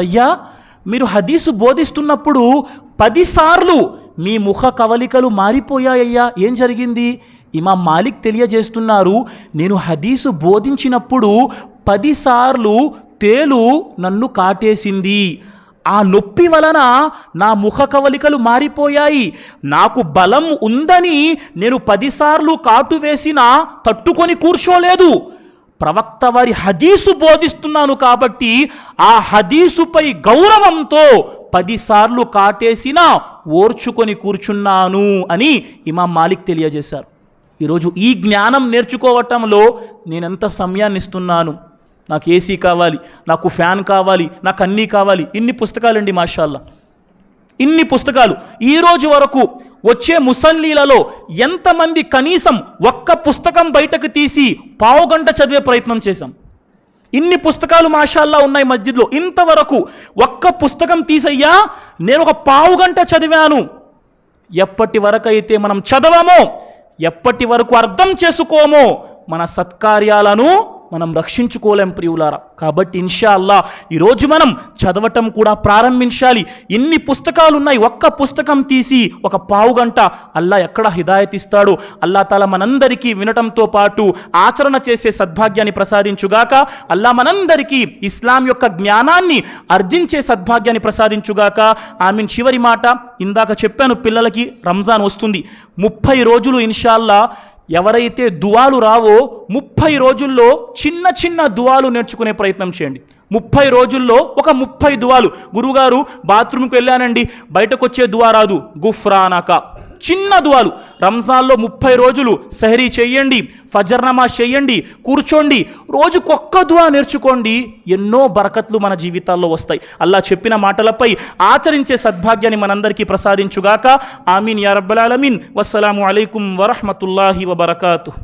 అయ్యా మీరు హదీసు బోధిస్తున్నప్పుడు 10 సార్లు మీ ముఖ కవలికలు మారిపోయాయ్యా, ఏం జరిగింది? ఇమాం మాలిక్ తెలియజేస్తున్నారు, నేను హదీసు బోధించినప్పుడు 10 సార్లు తేలు నన్ను కాటేసింది. ఆ నొప్పి వలన నా ముఖ కవలికలు మారిపోయాయి. నాకు బలం ఉందని నేను 10 సార్లు కాటు వేసినా తట్టుకొని కూర్చోలేదు. ప్రవక్త వారి హదీసు బోధిస్తున్నాను కాబట్టి ఆ హదీసుపై గౌరవంతో 10 సార్లు కాటేసినా ఓర్చుకొని కూర్చున్నాను అని ఇమాం మాలిక్ తెలియజేశారు. ఈరోజు ఈ జ్ఞానం నేర్చుకోవటంలో నేనెంత సమయాన్ని ఇస్తున్నాను? నాకు ఏసీ కావాలి, నాకు ఫ్యాన్ కావాలి, నాకు అన్నీ కావాలి. ఇన్ని పుస్తకాలండి మాషాల్లా. ఇన్ని పుస్తకాలు. ఈరోజు వరకు వచ్చే ముసల్లీలలో ఎంతమంది కనీసం ఒక్క పుస్తకం బయటకు తీసి పావుగంట చదివే ప్రయత్నం చేశాం? ఇన్ని పుస్తకాలు మాషాల్లా ఉన్నాయి మస్జిద్లో, ఇంతవరకు ఒక్క పుస్తకం తీసయ్యా నేను ఒక పావుగంట చదివాను. ఎప్పటి వరకైతే మనం చదవమో, ఎప్పటి వరకు అర్థం చేసుకోమో, మన సత్కార్యాలను మనం రక్షించుకోలేం ప్రియులారా. కాబట్టి ఇన్షా అల్లా ఈరోజు మనం చదవటం కూడా ప్రారంభించాలి. ఇన్ని పుస్తకాలు ఉన్నాయి, ఒక్క పుస్తకం తీసి ఒక పావుగంట అల్లా ఎక్కడ హిదాయత్ ఇస్తాడు. అల్లా తాలా మనందరికీ వినటంతో పాటు ఆచరణ చేసే సద్భాగ్యాన్ని ప్రసాదించుగాక. అల్లా మనందరికీ ఇస్లాం యొక్క జ్ఞానాన్ని అర్జించే సద్భాగ్యాన్ని ప్రసాదించుగాక. ఆమీన్. చివరి మాట, ఇందాక చెప్పాను పిల్లలకి రంజాన్ వస్తుంది, 30 రోజులు ఇన్షా అల్లా ఎవరైతే దువాలు రావో 30 రోజుల్లో చిన్న చిన్న దువాలు నేర్చుకునే ప్రయత్నం చేయండి. 30 రోజుల్లో ఒక 30 దువాలు. గురువుగారు బాత్రూమ్కి వెళ్ళానండి, బయటకు వచ్చే దువా రాదు, గుఫ్రానక, చిన్న దువాలు. రంజాన్లో 30 రోజులు సెహరీ చేయండి, ఫజర్ నమాజ్ చేయండి, కూర్చోండి, రోజుకొక్క దువా నేర్చుకోండి. ఎన్నో బరకత్లు మన జీవితాల్లో వస్తాయి. అల్లా చెప్పిన మాటలపై ఆచరించే సద్భాగ్యాన్ని మనందరికీ ప్రసాదించుగాక. ఆమీన్ యా రబ్బల్ ఆలమీన్. వస్సలాము అలైకుం వరహ్మతుల్లాహి వబరకాతుహ్.